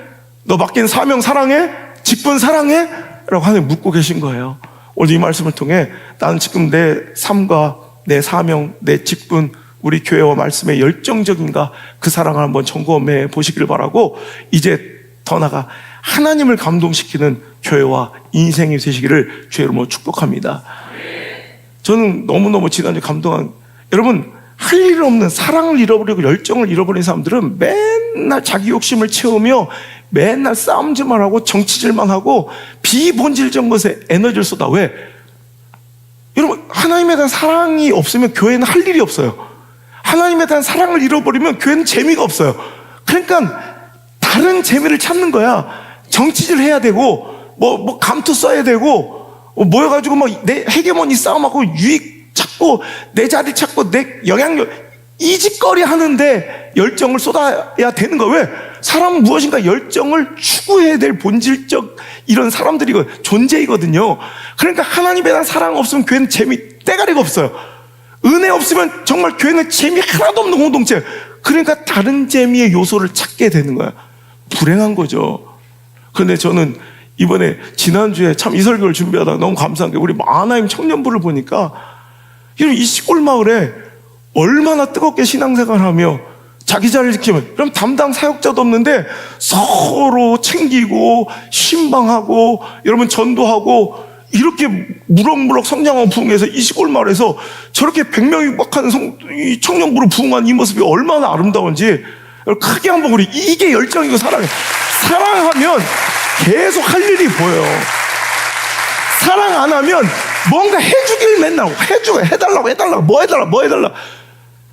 너 맡긴 사명 사랑해? 직분 사랑해? 라고 하나님 묻고 계신 거예요. 오늘 이 말씀을 통해 나는 지금 내 삶과 내 사명, 내 직분, 우리 교회와 말씀에 열정적인가, 그 사랑을 한번 점검해 보시길 바라고, 이제 더 나아가 하나님을 감동시키는 교회와 인생이 되시기를 주의 이름으로 축복합니다. 저는 너무너무 지난주에 감동한, 여러분, 할 일 없는 사랑을 잃어버리고 열정을 잃어버린 사람들은 맨날 자기 욕심을 채우며 맨날 싸움질만 하고 정치질만 하고 비본질적인 것에 에너지를 쏟아. 왜? 여러분, 하나님에 대한 사랑이 없으면 교회는 할 일이 없어요. 하나님에 대한 사랑을 잃어버리면 교회는 재미가 없어요. 그러니까 다른 재미를 찾는 거야. 정치질 해야 되고 뭐 감투 써야 되고 모여가지고 막 내 헤게모니 싸움하고 유익 찾고 내 자리 찾고 내 영향력 이 짓거리 하는데 열정을 쏟아야 되는 거야. 왜? 사람은 무엇인가 열정을 추구해야 될 본질적 이런 사람들이고 존재이거든요. 그러니까 하나님에 대한 사랑 없으면 교회는 재미 때가리가 없어요. 은혜 없으면 정말 교회는 재미 하나도 없는 공동체. 그러니까 다른 재미의 요소를 찾게 되는 거야. 불행한 거죠. 그런데 저는 이번에 지난주에 참 이 설교를 준비하다가 너무 감사한 게, 우리 아나임 청년부를 보니까 이 시골 마을에 얼마나 뜨겁게 신앙생활하며 자기 자리를 지키면, 그럼 담당 사역자도 없는데 서로 챙기고 신방하고 여러분 전도하고 이렇게 무럭무럭 성장하고 부흥해서 이 시골 마을에서 저렇게 100명이 막하는 이 청년부를 부흥한 이 모습이 얼마나 아름다운지 크게 한번, 우리 이게 열정이고 사랑이에요. 사랑하면 계속 할 일이 보여요. 사랑 안 하면 뭔가 해주길 맨날 해달라고 뭐 해달라.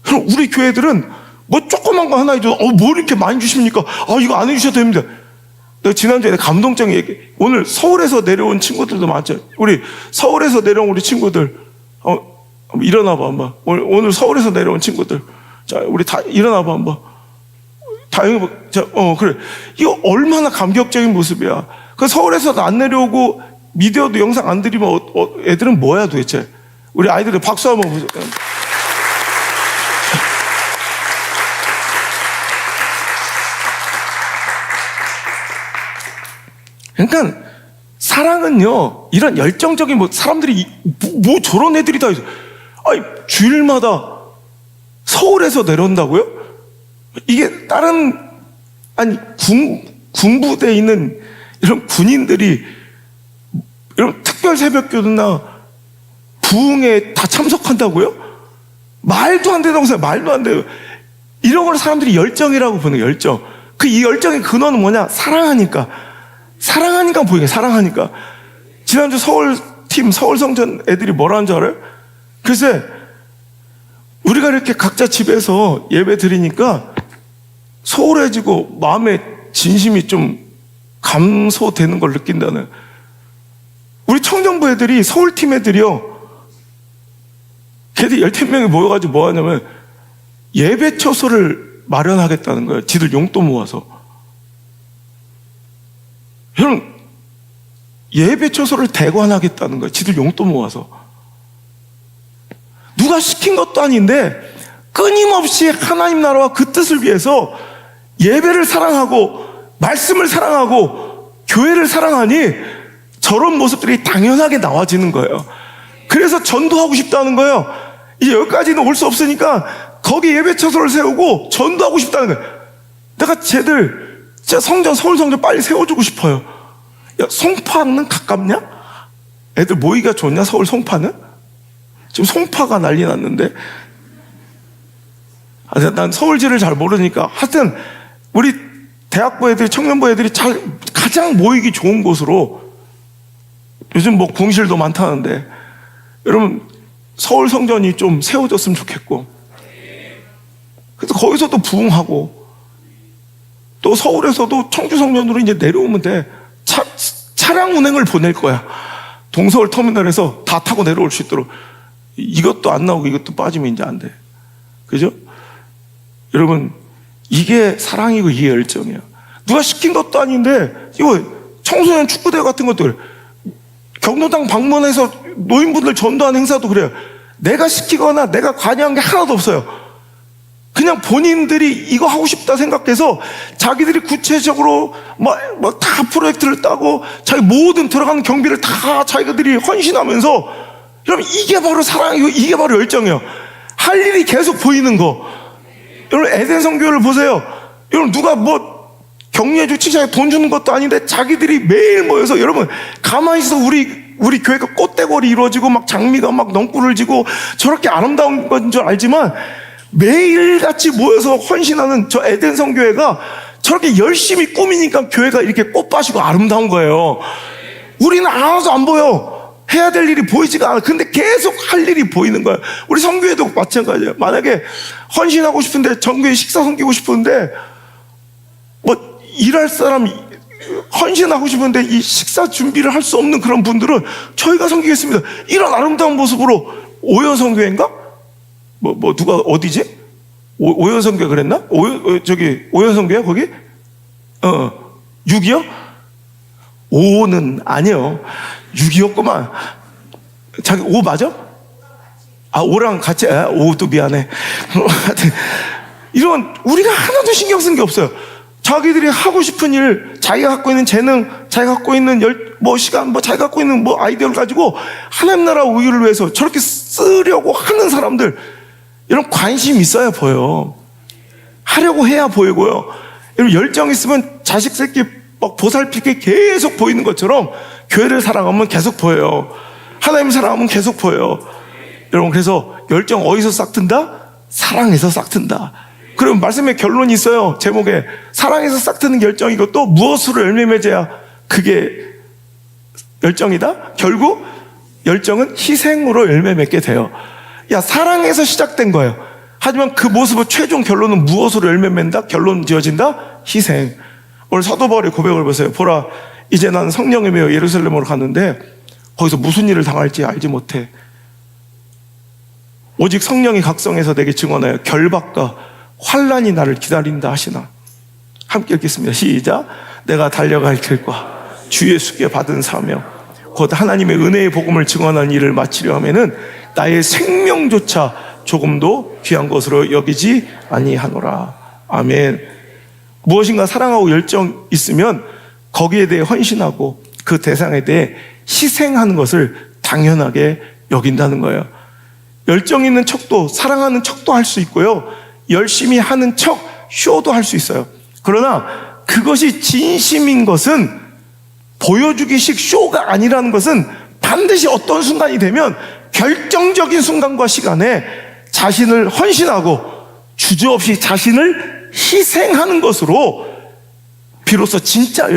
그럼 우리 교회들은 뭐 조그만 거 하나 해도 뭐 이렇게 많이 주십니까? 이거 안 해주셔도 됩니다. 내가 지난주에 감동적인 얘기, 오늘 서울에서 내려온 친구들도 많죠. 우리 서울에서 내려온 우리 친구들 일어나봐 한번. 오늘 서울에서 내려온 친구들, 자 우리 다 일어나봐 한번. 다행히 그래. 이거 얼마나 감격적인 모습이야. 그 서울에서도 안 내려오고 미디어도 영상 안 드리면 애들은 뭐야 도대체? 우리 아이들이 박수 한번 보세요. 그러니까 사랑은요, 이런 열정적인 사람들이 뭐 저런 애들이 다 있어. 주일마다 서울에서 내려온다고요? 이게 다른 군부대에 있는 이런 군인들이 이런 특별 새벽기도나 부흥에 다 참석한다고요? 말도 안 된다고 생각해요. 말도 안 돼요. 이런 걸 사람들이 열정이라고 보는 거예요. 열정. 이 열정의 근원은 뭐냐? 사랑하니까 보이게. 사랑하니까. 지난주 서울팀 서울성전 애들이 뭐라는 줄 알아요? 글쎄, 우리가 이렇게 각자 집에서 예배 드리니까 소홀해지고 마음의 진심이 좀 감소되는 걸 느낀다는. 우리 청년부 애들이, 서울팀 애들이요, 걔들 10명이 모여가지고 뭐 하냐면 예배 처소를 마련하겠다는 거예요. 지들 용돈 모아서. 여러분, 예배 처소를 대관하겠다는 거예요. 지들 용돈 모아서. 누가 시킨 것도 아닌데 끊임없이 하나님 나라와 그 뜻을 위해서 예배를 사랑하고 말씀을 사랑하고 교회를 사랑하니 저런 모습들이 당연하게 나와지는 거예요. 그래서 전도하고 싶다는 거예요. 이제 여기까지는 올 수 없으니까 거기 예배 처소를 세우고 전도하고 싶다는 거예요. 내가 쟤들 진짜 성전, 서울 성전 빨리 세워주고 싶어요. 야, 송파는 가깝냐? 애들 모이기가 좋냐? 서울 송파는? 지금 송파가 난리 났는데. 난 서울지를 잘 모르니까. 하여튼 우리 대학부 애들이, 청년부 애들이 가장 모이기 좋은 곳으로, 요즘 뭐 궁실도 많다는데, 여러분 서울 성전이 좀 세워졌으면 좋겠고, 그래서 거기서도 부흥하고, 또 서울에서도 청주 성전으로 이제 내려오면 돼. 차량 운행을 보낼 거야. 동서울 터미널에서 다 타고 내려올 수 있도록. 이것도 안 나오고 이것도 빠지면 이제 안 돼. 그죠? 여러분, 이게 사랑이고 이게 열정이에요. 누가 시킨 것도 아닌데, 이거 청소년 축구대회 같은 것도 그래. 경로당 방문해서 노인분들 전도하는 행사도 그래요. 내가 시키거나 내가 관여한 게 하나도 없어요. 그냥 본인들이 이거 하고 싶다 생각해서 자기들이 구체적으로 다 프로젝트를 따고 자기 모든 들어가는 경비를 다 자기들이 헌신하면서, 여러분 이게 바로 사랑이고 이게 바로 열정이에요. 할 일이 계속 보이는 거. 여러분 에덴 성교를 보세요. 여러분 누가 격려해주고 칭찬해 돈 주는 것도 아닌데 자기들이 매일 모여서, 여러분 가만히 있어서 우리 교회가 꽃대궐이 이루어지고 막 장미가 막 넝쿨을 지고 저렇게 아름다운 건 줄 알지만 매일같이 모여서 헌신하는 저 에덴 성교회가 저렇게 열심히 꾸미니까 교회가 이렇게 꽃밭이고 아름다운 거예요. 우리는 하나도 안 보여. 해야 될 일이 보이지가 않아. 근데 계속 할 일이 보이는 거예요. 우리 성교회도 마찬가지예요. 만약에 헌신하고 싶은데, 정교회 식사 섬기고 싶은데, 일할 사람 헌신하고 싶은데 이 식사 준비를 할 수 없는 그런 분들은 저희가 섬기겠습니다. 이런 아름다운 모습으로. 오연 성교회인가? 누가 어디지? 오연 성교회 그랬나? 오연 성교회 거기? 6이요? 5는 아니에요. 6이었구만. 자기 5 맞아? 5랑 같이, 5도 미안해. 이런, 우리가 하나도 신경 쓴 게 없어요. 자기들이 하고 싶은 일, 자기가 갖고 있는 재능, 자기가 갖고 있는 시간, 자기가 갖고 있는 아이디어를 가지고 하나님 나라 우유를 위해서 저렇게 쓰려고 하는 사람들, 이런 관심 있어야 보여. 하려고 해야 보이고요. 여러분 열정 있으면 자식 새끼 보살피게 계속 보이는 것처럼 교회를 사랑하면 계속 보여요. 하나님 사랑하면 계속 보여요. 여러분 그래서 열정 어디서 싹 튼다? 사랑에서 싹 튼다. 그럼 말씀에 결론이 있어요. 제목에 사랑에서 싹 트는 열정이고, 또 무엇으로 열매 맺어야 그게 열정이다? 결국 열정은 희생으로 열매 맺게 돼요. 사랑에서 시작된 거예요. 하지만 그 모습의 최종 결론은 무엇으로 열매 맺는다? 결론 지어진다? 희생. 오늘 사도 바울의 고백을 보세요. 보라, 이제 난 성령에 매여 예루살렘으로 갔는데 거기서 무슨 일을 당할지 알지 못해. 오직 성령이 각성해서 내게 증언하여 결박과 환난이 나를 기다린다 하시나. 함께 읽겠습니다. 시작. 내가 달려갈 길과 주 예수께 받은 사명 곧 하나님의 은혜의 복음을 증언하는 일을 마치려 하면은 나의 생명조차 조금도 귀한 것으로 여기지 아니하노라. 아멘. 무엇인가 사랑하고 열정 있으면 거기에 대해 헌신하고 그 대상에 대해 희생하는 것을 당연하게 여긴다는 거예요. 열정 있는 척도, 사랑하는 척도 할 수 있고요, 열심히 하는 척, 쇼도 할 수 있어요. 그러나 그것이 진심인 것은, 보여주기식 쇼가 아니라는 것은 반드시 어떤 순간이 되면 결정적인 순간과 시간에 자신을 헌신하고 주저없이 자신을 희생하는 것으로 비로소 진짜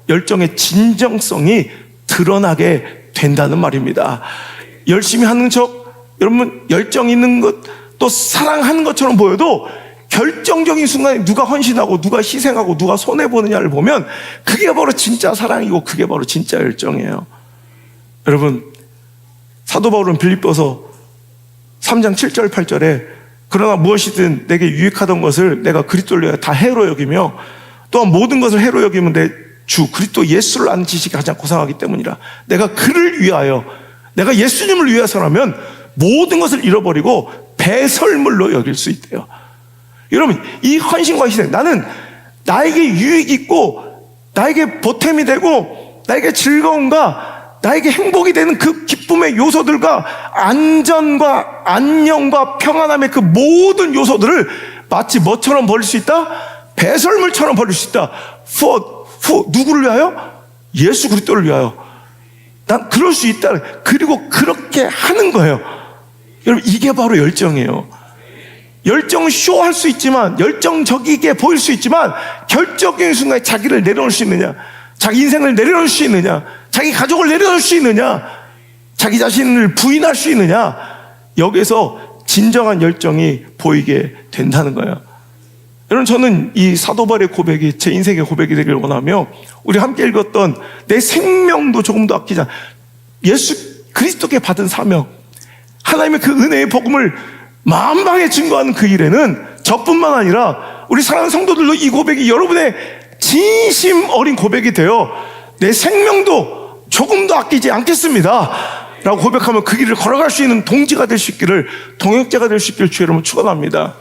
열정의 진정성이 드러나게 된다는 말입니다. 열심히 하는 척, 여러분 열정 있는 것, 또 사랑하는 것처럼 보여도 결정적인 순간에 누가 헌신하고 누가 희생하고 누가 손해보느냐를 보면 그게 바로 진짜 사랑이고 그게 바로 진짜 열정이에요. 여러분, 사도 바울은 빌립보서 3장 7절 8절에 그러나 무엇이든 내게 유익하던 것을 내가 그리스도를 위하여 다 해로 여기며 또한 모든 것을 해로 여기면 내 주 그리스도 예수를 아는 지식이 가장 고상하기 때문이라. 내가 그를 위하여, 내가 예수님을 위해서라면 모든 것을 잃어버리고 배설물로 여길 수 있대요. 여러분, 이 헌신과 희생, 나는 나에게 유익이 있고 나에게 보탬이 되고 나에게 즐거움과 나에게 행복이 되는 그 기쁨의 요소들과 안전과 안녕과 평안함의 그 모든 요소들을 마치 뭐처럼 버릴 수 있다? 배설물처럼 버릴 수 있다. 누구를 위하여? 예수 그리스도를 위하여. 난 그럴 수 있다. 그리고 그렇게 하는 거예요. 여러분, 이게 바로 열정이에요. 열정은 쇼할 수 있지만, 열정적이게 보일 수 있지만, 결정적인 순간에 자기를 내려놓을 수 있느냐, 자기 인생을 내려놓을 수 있느냐, 자기 가족을 내려놓을 수 있느냐, 자기 자신을 부인할 수 있느냐, 여기서 진정한 열정이 보이게 된다는 거예요. 여러분, 저는 이 사도 바울의 고백이 제 인생의 고백이 되기를 원하며, 우리 함께 읽었던 내 생명도 조금도 아끼지 않아, 예수 그리스도께 받은 사명, 하나님의 그 은혜의 복음을 만방에 증거하는 그 일에는 저뿐만 아니라 우리 사랑하는 성도들도 이 고백이 여러분의 진심 어린 고백이 되어 내 생명도 조금도 아끼지 않겠습니다 라고 고백하면 그 길을 걸어갈 수 있는 동지가 될 수 있기를, 동역자가 될 수 있기를 주의 이름으로 축원합니다.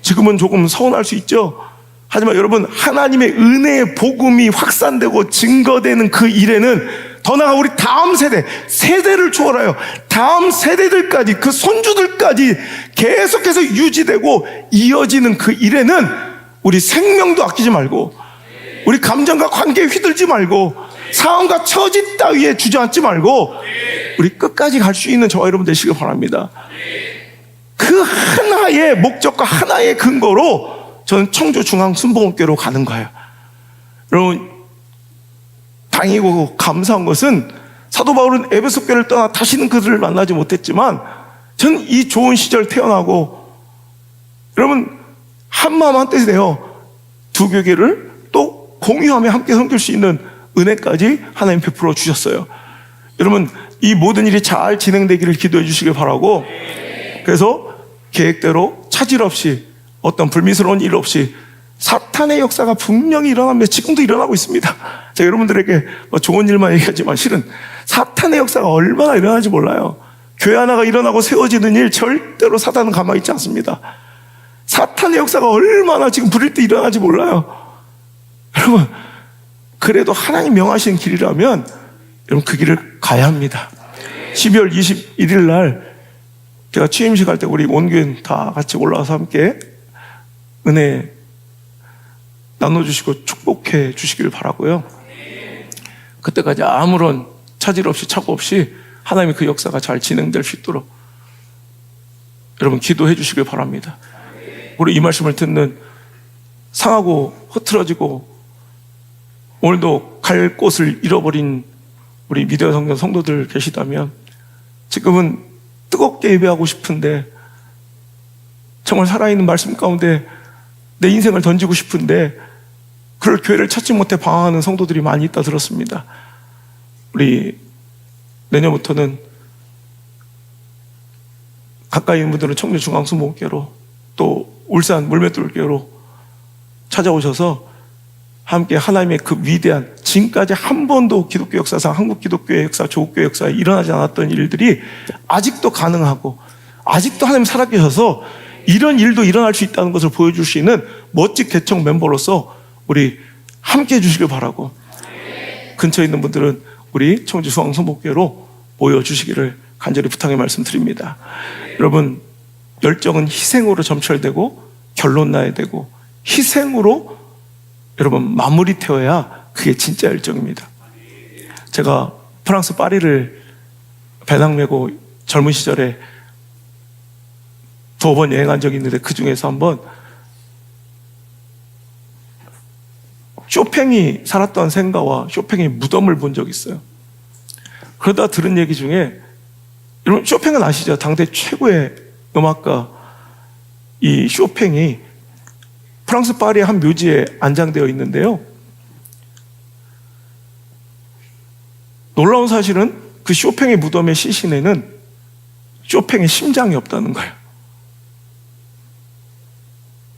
지금은 조금 서운할 수 있죠. 하지만 여러분, 하나님의 은혜의 복음이 확산되고 증거되는 그 일에는 더 나아가 우리 다음 세대를 초월하여 다음 세대들까지, 그 손주들까지 계속해서 유지되고 이어지는 그 일에는 우리 생명도 아끼지 말고, 우리 감정과 관계에 휘둘지 말고, 상황과 처지 따위에 주저앉지 말고 우리 끝까지 갈 수 있는 저와 여러분 되시길 바랍니다. 그 하나의 목적과 하나의 근거로 저는 청주중앙순복음교회로 가는 거예요. 여러분, 다행이고 감사한 것은 사도 바울은 에베소 교회를 떠나 다시는 그들을 만나지 못했지만 저는 이 좋은 시절 태어나고 여러분 한마음 한뜻이 되어 두 교회를 또 공유하며 함께 섬길 수 있는 은혜까지 하나님 베풀어 주셨어요. 여러분, 이 모든 일이 잘 진행되기를 기도해 주시길 바라고, 그래서 계획대로 차질 없이 어떤 불미스러운 일 없이 사탄의 역사가 분명히 일어나며 지금도 일어나고 있습니다. 제가 여러분들에게 좋은 일만 얘기하지만 실은 사탄의 역사가 얼마나 일어나는지 몰라요. 교회 하나가 일어나고 세워지는 일 절대로 사탄은 가만히 있지 않습니다. 사탄의 역사가 얼마나 지금 부릴 때 일어나는지 몰라요. 여러분, 그래도 하나님 명하신 길이라면 여러분 그 길을 가야 합니다. 12월 21일 날 제가 취임식 할 때 우리 온 교인 다 같이 올라와서 함께 은혜 나눠주시고 축복해 주시기를 바라고요. 그때까지 아무런 차질 없이 착오 없이 하나님의 그 역사가 잘 진행될 수 있도록 여러분 기도해 주시길 바랍니다. 우리 이 말씀을 듣는 상하고 흐트러지고 오늘도 갈 곳을 잃어버린 우리 미디어 성경 성도들 계시다면 지금은 뜨겁게 예배하고 싶은데 정말 살아있는 말씀 가운데 내 인생을 던지고 싶은데 그럴 교회를 찾지 못해 방황하는 성도들이 많이 있다 들었습니다. 우리 내년부터는 가까이 있는 분들은 청주중앙순복음교회로 또 울산 물맷돌교회로 찾아오셔서 함께 하나님의 그 위대한 지금까지 한 번도 기독교 역사상 한국 기독교의 역사, 조국교회 역사에 일어나지 않았던 일들이 아직도 가능하고 아직도 하나님 살아계셔서 이런 일도 일어날 수 있다는 것을 보여줄 수 있는 멋진 개척 멤버로서 우리 함께 해주시길 바라고, 근처에 있는 분들은 우리 청주중앙순복음교회로 모여주시기를 간절히 부탁의 말씀드립니다. 여러분, 열정은 희생으로 점철되고 결론 나야 되고 희생으로 여러분 마무리 되어야 그게 진짜 열정입니다. 제가 프랑스 파리를 배낭 메고 젊은 시절에 2번 여행한 적이 있는데 그 중에서 한번 쇼팽이 살았던 생가와 쇼팽의 무덤을 본 적이 있어요. 그러다 들은 얘기 중에, 여러분 쇼팽은 아시죠? 당대 최고의 음악가 이 쇼팽이 프랑스 파리의 한 묘지에 안장되어 있는데요, 놀라운 사실은 그 쇼팽의 무덤의 시신에는 쇼팽의 심장이 없다는 거예요.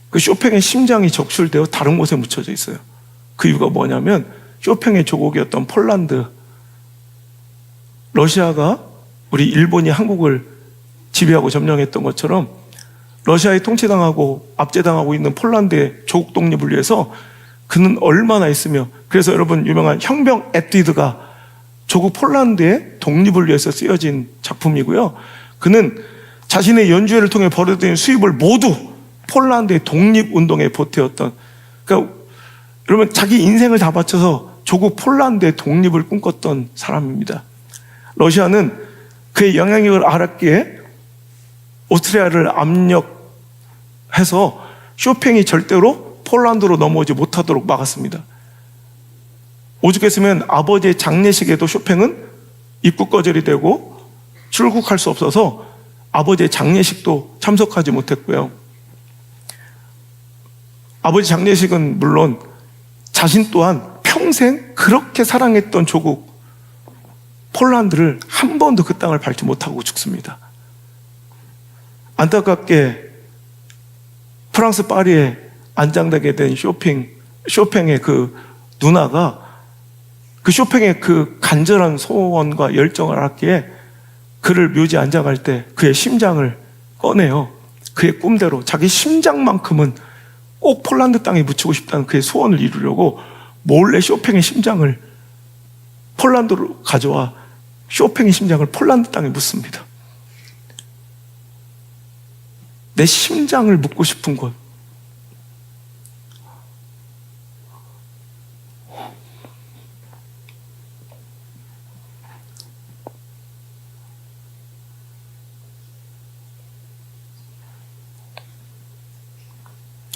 그 쇼팽의 심장이 적출되어 다른 곳에 묻혀져 있어요. 그 이유가 뭐냐면 쇼팽의 조국이었던 폴란드, 러시아가 우리 일본이 한국을 지배하고 점령했던 것처럼 러시아에 통치당하고 압제당하고 있는 폴란드의 조국 독립을 위해서 그는 얼마나 했으며, 그래서 여러분 유명한 혁명 에뛰드가 조국 폴란드의 독립을 위해서 쓰여진 작품이고요. 그는 자신의 연주회를 통해 벌어들인 수입을 모두 폴란드의 독립운동에 보태었던, 그러니까 여러분 자기 인생을 다 바쳐서 조국 폴란드의 독립을 꿈꿨던 사람입니다. 러시아는 그의 영향력을 알았기에 오스트리아를 압력해서 쇼팽이 절대로 폴란드로 넘어오지 못하도록 막았습니다. 오죽했으면 아버지의 장례식에도 쇼팽은 입국 거절이 되고 출국할 수 없어서 아버지의 장례식도 참석하지 못했고요. 아버지 장례식은 물론 자신 또한 평생 그렇게 사랑했던 조국 폴란드를 한 번도 그 땅을 밟지 못하고 죽습니다. 안타깝게 프랑스 파리에 안장되게 된 쇼팽의 그 누나가 그 쇼팽의 그 간절한 소원과 열정을 알았기에 그를 묘지에 안장할 때 그의 심장을 꺼내요. 그의 꿈대로 자기 심장만큼은 꼭 폴란드 땅에 묻히고 싶다는 그의 소원을 이루려고 몰래 쇼팽의 심장을 폴란드로 가져와 쇼팽의 심장을 폴란드 땅에 묻습니다. 내 심장을 묻고 싶은 곳.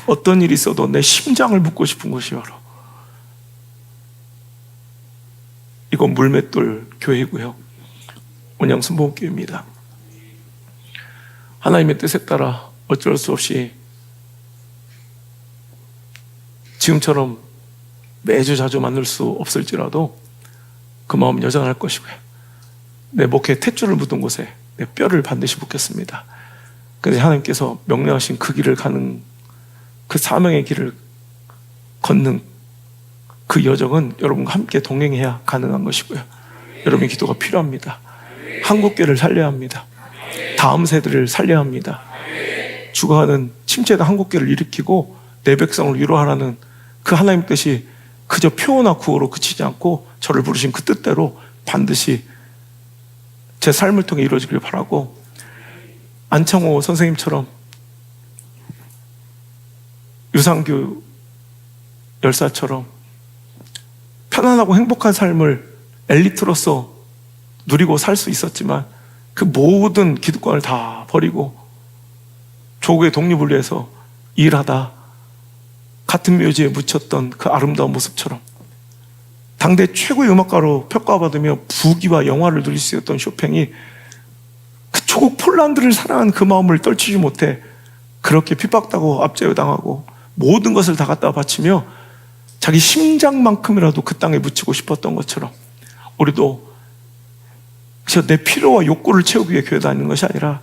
어떤 일이 있어도 내 심장을 묻고 싶은 곳이 바로 이건 물맷돌 교회이고요, 온양순복음교회입니다. 하나님의 뜻에 따라 어쩔 수 없이 지금처럼 매주 자주 만날 수 없을지라도 그 마음 여전할 것이고요, 내 목에 탯줄을 묻은 곳에 내 뼈를 반드시 묻겠습니다. 그런데 하나님께서 명령하신 그 길을 가는, 그 사명의 길을 걷는 그 여정은 여러분과 함께 동행해야 가능한 것이고요, 여러분의 기도가 필요합니다. 한국교회를 살려야 합니다. 다음 세대를 살려야 합니다. 죽어가는 침체된 한국교회를 일으키고 내 백성을 위로하라는 그 하나님 뜻이 그저 표어나 구호로 그치지 않고 저를 부르신 그 뜻대로 반드시 제 삶을 통해 이루어지길 바라고, 안창호 선생님처럼 유상규 열사처럼 편안하고 행복한 삶을 엘리트로서 누리고 살 수 있었지만 그 모든 기득권을 다 버리고 조국의 독립을 위해서 일하다 같은 묘지에 묻혔던 그 아름다운 모습처럼 당대 최고의 음악가로 평가받으며 부귀와 영화를 누릴 수 있었던 쇼팽이 그 조국 폴란드를 사랑한 그 마음을 떨치지 못해 그렇게 핍박당하고 압제당하고 모든 것을 다 갖다 바치며 자기 심장만큼이라도 그 땅에 묻히고 싶었던 것처럼 우리도 내 필요와 욕구를 채우기 위해 교회 다니는 것이 아니라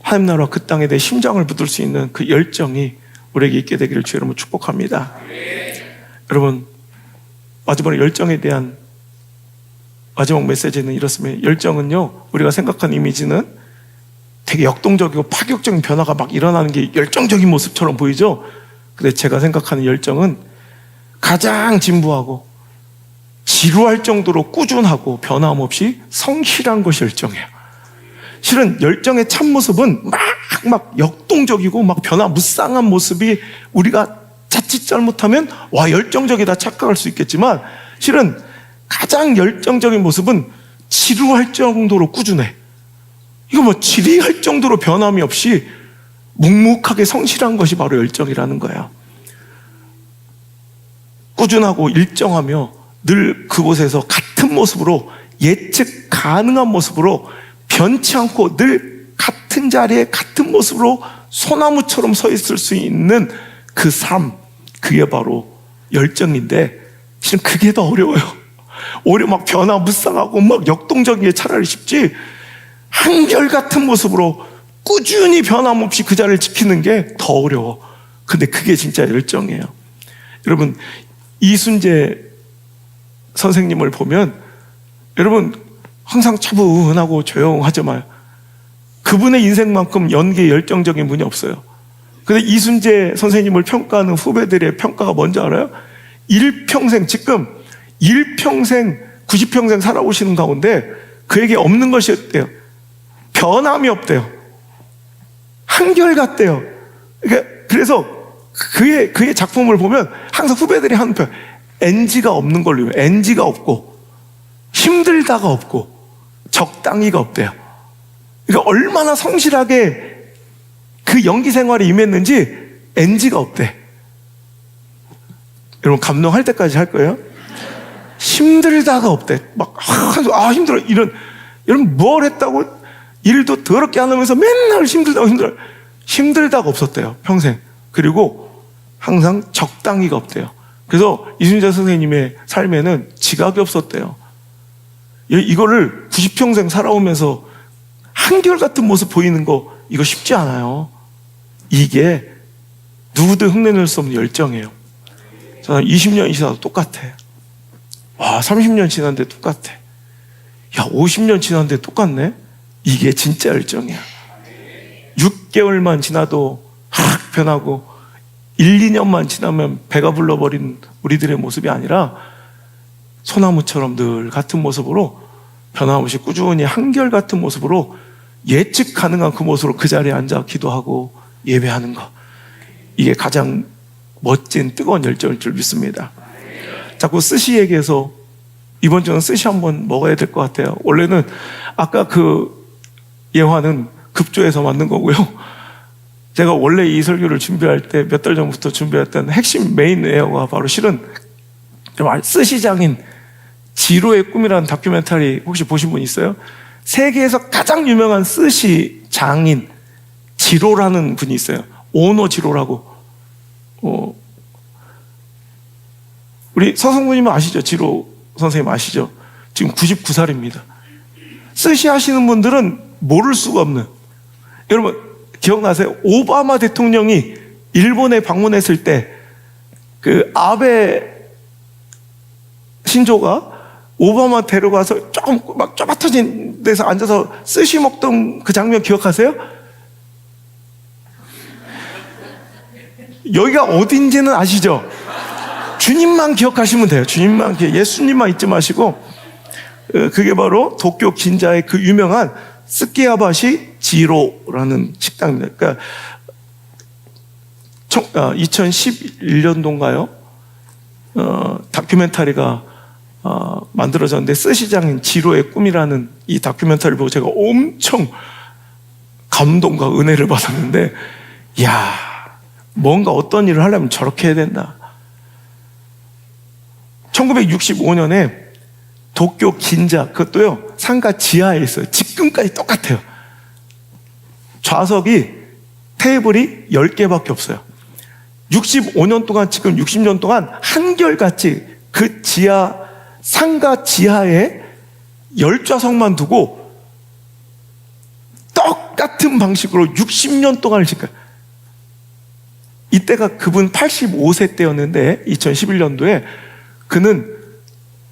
하나님 나라와 그 땅에 내 심장을 묻을 수 있는 그 열정이 우리에게 있게 되기를 주의 이름으로 축복합니다. 여러분, 마지막으로 열정에 대한 마지막 메시지는 이렇습니다. 열정은요, 우리가 생각하는 이미지는 되게 역동적이고 파격적인 변화가 막 일어나는 게 열정적인 모습처럼 보이죠? 근데 제가 생각하는 열정은 가장 진부하고 지루할 정도로 꾸준하고 변함없이 성실한 것이 열정이에요. 실은 열정의 참모습은 막 역동적이고 막 변화무쌍한 모습이 우리가 자칫 잘못하면 와 열정적이다 착각할 수 있겠지만 실은 가장 열정적인 모습은 지루할 정도로 꾸준해. 이거 뭐 지리할 정도로 변함이 없이 묵묵하게 성실한 것이 바로 열정이라는 거예요. 꾸준하고 일정하며 늘 그곳에서 같은 모습으로 예측 가능한 모습으로 변치 않고 늘 같은 자리에 같은 모습으로 소나무처럼 서 있을 수 있는 그 삶, 그게 바로 열정인데 실은 그게 더 어려워요. 오히려 막 변화무쌍하고 막 역동적인 게 차라리 쉽지 한결같은 모습으로 꾸준히 변함없이 그 자리를 지키는 게 더 어려워. 근데 그게 진짜 열정이에요. 여러분, 이순재 선생님을 보면 여러분 항상 차분하고 조용하지만 그분의 인생만큼 연기에 열정적인 분이 없어요. 근데 이순재 선생님을 평가하는 후배들의 평가가 뭔지 알아요? 일평생, 지금 일평생 90평생 살아오시는 가운데 그에게 없는 것이 없대요. 변함이 없대요. 한결같대요. 그래서 그의 작품을 보면 항상 후배들이 하는 표현, NG가 없는 걸로, NG가 없고 힘들다가 없고 적당히가 없대요. 그러니까 얼마나 성실하게 그 연기 생활에 임했는지 NG가 없대. 여러분 감동할 때까지 할 거예요. 힘들다가 없대. 막 힘들어. 여러분 뭘 했다고 일도 더럽게 안 하면서 맨날 힘들다가 없었대요. 평생. 그리고 항상 적당히가 없대요. 그래서 이순재 선생님의 삶에는 지각이 없었대요. 이거를 90평생 살아오면서 한결같은 모습 보이는 거 이거 쉽지 않아요. 이게 누구도 흉내낼 수 없는 열정이에요. 저는 20년이 지나도 똑같아. 와, 30년 지났는데 똑같아. 야, 50년 지났는데 똑같네. 이게 진짜 열정이야. 6개월만 지나도 확 변하고 1, 2년만 지나면 배가 불러버린 우리들의 모습이 아니라 소나무처럼 늘 같은 모습으로 변함없이 꾸준히 한결같은 모습으로 예측 가능한 그 모습으로 그 자리에 앉아 기도하고 예배하는 것, 이게 가장 멋진 뜨거운 열정일 줄 믿습니다. 자꾸 스시 얘기해서 이번 주는 스시 한번 먹어야 될 것 같아요. 원래는 아까 그 예화는 급조해서 만든 거고요. 제가 원래 이 설교를 준비할 때 몇 달 전부터 준비했던 핵심 메인 예화가 바로 실은 스시 장인 지로의 꿈이라는 다큐멘터리 혹시 보신 분 있어요? 세계에서 가장 유명한 스시 장인 지로라는 분이 있어요. 오노 지로라고. 우리 서성구님 아시죠? 지로 선생님 아시죠? 지금 99살입니다. 스시 하시는 분들은 모를 수가 없는. 여러분 기억나세요? 오바마 대통령이 일본에 방문했을 때 그 아베 신조가 오바마 데려가서 조금 막 좁아터진 데서 앉아서 스시 먹던 그 장면 기억하세요? 여기가 어딘지는 아시죠? 주님만 기억하시면 돼요. 주님만, 예수님만 잊지 마시고, 그게 바로 도쿄 긴자의 그 유명한 스키야바시 지로라는 식당입니다. 그러니까 2011년도인가요? 다큐멘터리가 만들어졌는데, 스시장인 지로의 꿈이라는 이 다큐멘터리를 보고 제가 엄청 감동과 은혜를 받았는데, 이야, 뭔가 어떤 일을 하려면 저렇게 해야 된다. 1965년에 도쿄 긴자, 그것도요, 상가 지하에 있어요. 지금까지 똑같아요. 좌석이, 테이블이 10개밖에 없어요. 65년 동안, 지금 60년 동안 한결같이 그 지하, 상가 지하에 10좌석만 두고 똑같은 방식으로 60년 동안을 지금, 이때가 그분 85세 때였는데 2011년도에 그는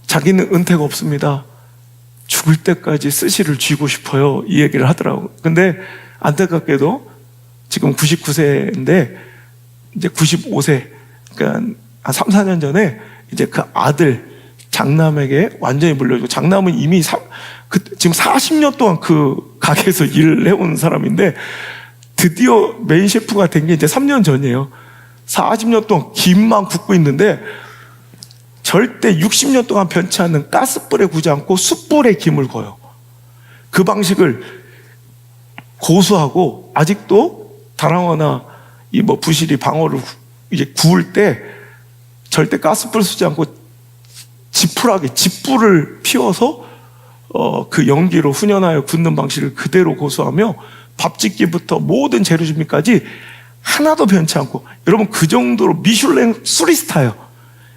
자기는 은퇴가 없습니다. 죽을 때까지 스시를 쥐고 싶어요. 이 얘기를 하더라고요. 근데 안타깝게도 지금 99세인데 이제 95세, 그러니까 한 3, 4년 전에 이제 그 아들 장남에게 완전히 물려주고, 장남은 이미 지금 40년 동안 그 가게에서 일을 해온 사람인데 드디어 메인 셰프가 된 게 이제 3년 전이에요. 40년 동안 김만 굽고 있는데 절대 60년 동안 변치 않는 가스불에 구지 않고 숯불에 김을 구워요. 그 방식을 고수하고, 아직도 다랑어나 이 뭐 부실이 방어를 이제 구울 때 절대 가스불 쓰지 않고 지푸라기, 집불을 피워서 그 연기로 훈연하여 굽는 방식을 그대로 고수하며 밥짓기부터 모든 재료 준비까지 하나도 변치 않고, 여러분 그 정도로 미슐랭 3스타예요.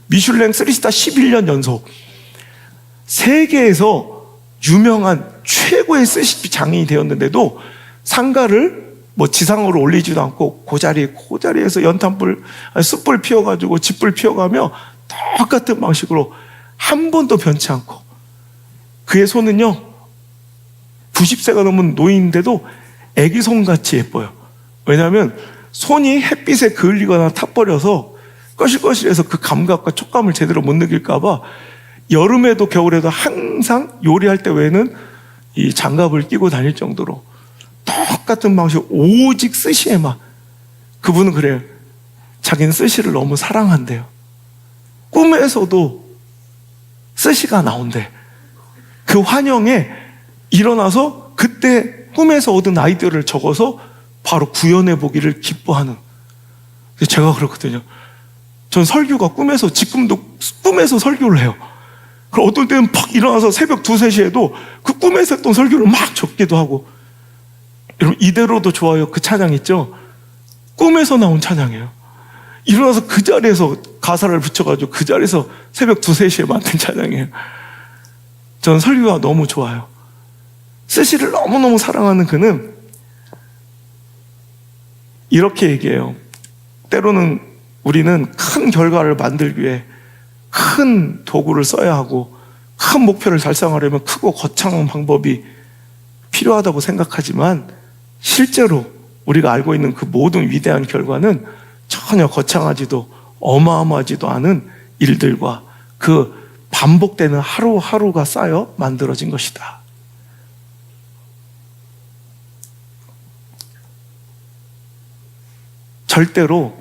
미슐랭 3스타 11년 연속. 세계에서 유명한 최고의 스시 장인이 되었는데도 상가를 뭐 지상으로 올리지도 않고 그 자리에서 연탄불, 숯불 피워가지고 집불 피워가며 똑같은 방식으로 한 번도 변치 않고, 그의 손은요 90세가 넘은 노인인데도 애기 손같이 예뻐요. 왜냐하면 손이 햇빛에 그을리거나 타버려서 거실거실해서 그 감각과 촉감을 제대로 못 느낄까봐 여름에도 겨울에도 항상 요리할 때 외에는 이 장갑을 끼고 다닐 정도로 똑같은 방식, 오직 스시에만. 그분은 그래요. 자기는 스시를 너무 사랑한대요. 꿈에서도 스시가 나온대. 그 환영에 일어나서 그때 꿈에서 얻은 아이디어를 적어서 바로 구현해 보기를 기뻐하는. 제가 그렇거든요. 전 설교가 꿈에서, 지금도 꿈에서 설교를 해요. 그럼 어떨 때는 팍 일어나서 새벽 2, 3시에도 그 꿈에서 했던 설교를 막 적기도 하고. 여러분 이대로도 좋아요. 그 찬양 있죠? 꿈에서 나온 찬양이에요. 일어나서 그 자리에서 가사를 붙여가지고 그 자리에서 새벽 2, 3시에 만든 찬양이에요. 전 설교가 너무 좋아요. 스시를 너무너무 사랑하는 그는 이렇게 얘기해요. 때로는 우리는 큰 결과를 만들기 위해 큰 도구를 써야 하고 큰 목표를 달성하려면 크고 거창한 방법이 필요하다고 생각하지만 실제로 우리가 알고 있는 그 모든 위대한 결과는 전혀 거창하지도 어마어마하지도 않은 일들과 그 반복되는 하루하루가 쌓여 만들어진 것이다. 절대로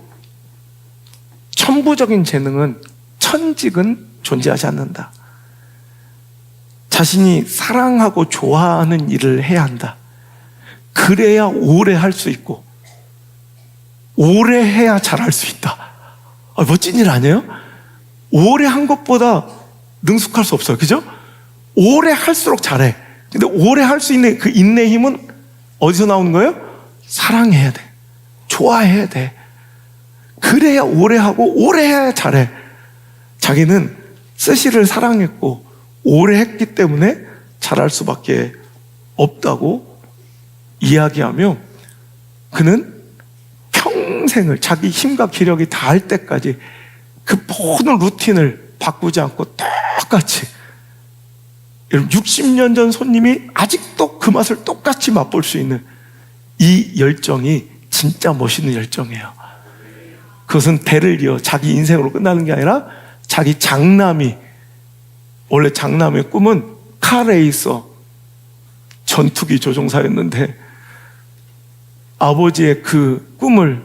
천부적인 재능은, 천직은 존재하지 않는다. 자신이 사랑하고 좋아하는 일을 해야 한다. 그래야 오래 할 수 있고, 오래 해야 잘할 수 있다. 멋진 일 아니에요? 오래 한 것보다 능숙할 수 없어요. 그죠? 오래 할수록 잘해. 근데 오래 할 수 있는 그 인내의 힘은 어디서 나오는 거예요? 사랑해야 돼. 좋아해야 돼. 그래야 오래 하고, 오래 해야 잘해. 자기는 스시를 사랑했고 오래 했기 때문에 잘할 수밖에 없다고 이야기하며, 그는 평생을 자기 힘과 기력이 다할 때까지 그 모든 루틴을 바꾸지 않고 똑같이, 여러분 60년 전 손님이 아직도 그 맛을 똑같이 맛볼 수 있는 이 열정이 진짜 멋있는 열정이에요. 그것은 대를 이어 자기 인생으로 끝나는 게 아니라, 자기 장남이, 원래 장남의 꿈은 카레이서 전투기 조종사였는데 아버지의 그 꿈을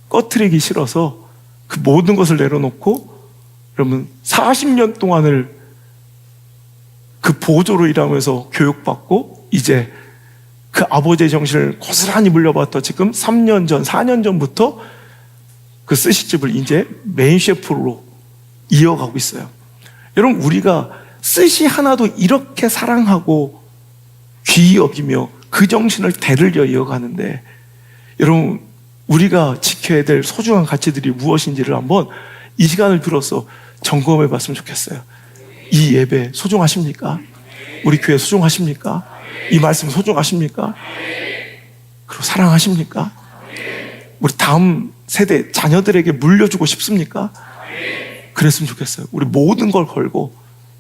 꺼트리기 싫어서 그 모든 것을 내려놓고, 여러분 40년 동안을 그 보조로 일하면서 교육받고, 이제 그 아버지의 정신을 고스란히 물려받았던 지금 3년 전, 4년 전부터 그 스시집을 이제 메인 셰프로 이어가고 있어요. 여러분, 우리가 스시 하나도 이렇게 사랑하고 귀히 여기며 그 정신을 대를 이어 이어가는데, 여러분, 우리가 지켜야 될 소중한 가치들이 무엇인지를 한번 이 시간을 빌어서 점검해 봤으면 좋겠어요. 이 예배 소중하십니까? 우리 교회 소중하십니까? 이 말씀 소중하십니까? 그리고 사랑하십니까? 우리 다음 세대 자녀들에게 물려주고 싶습니까? 그랬으면 좋겠어요. 우리 모든 걸 걸고,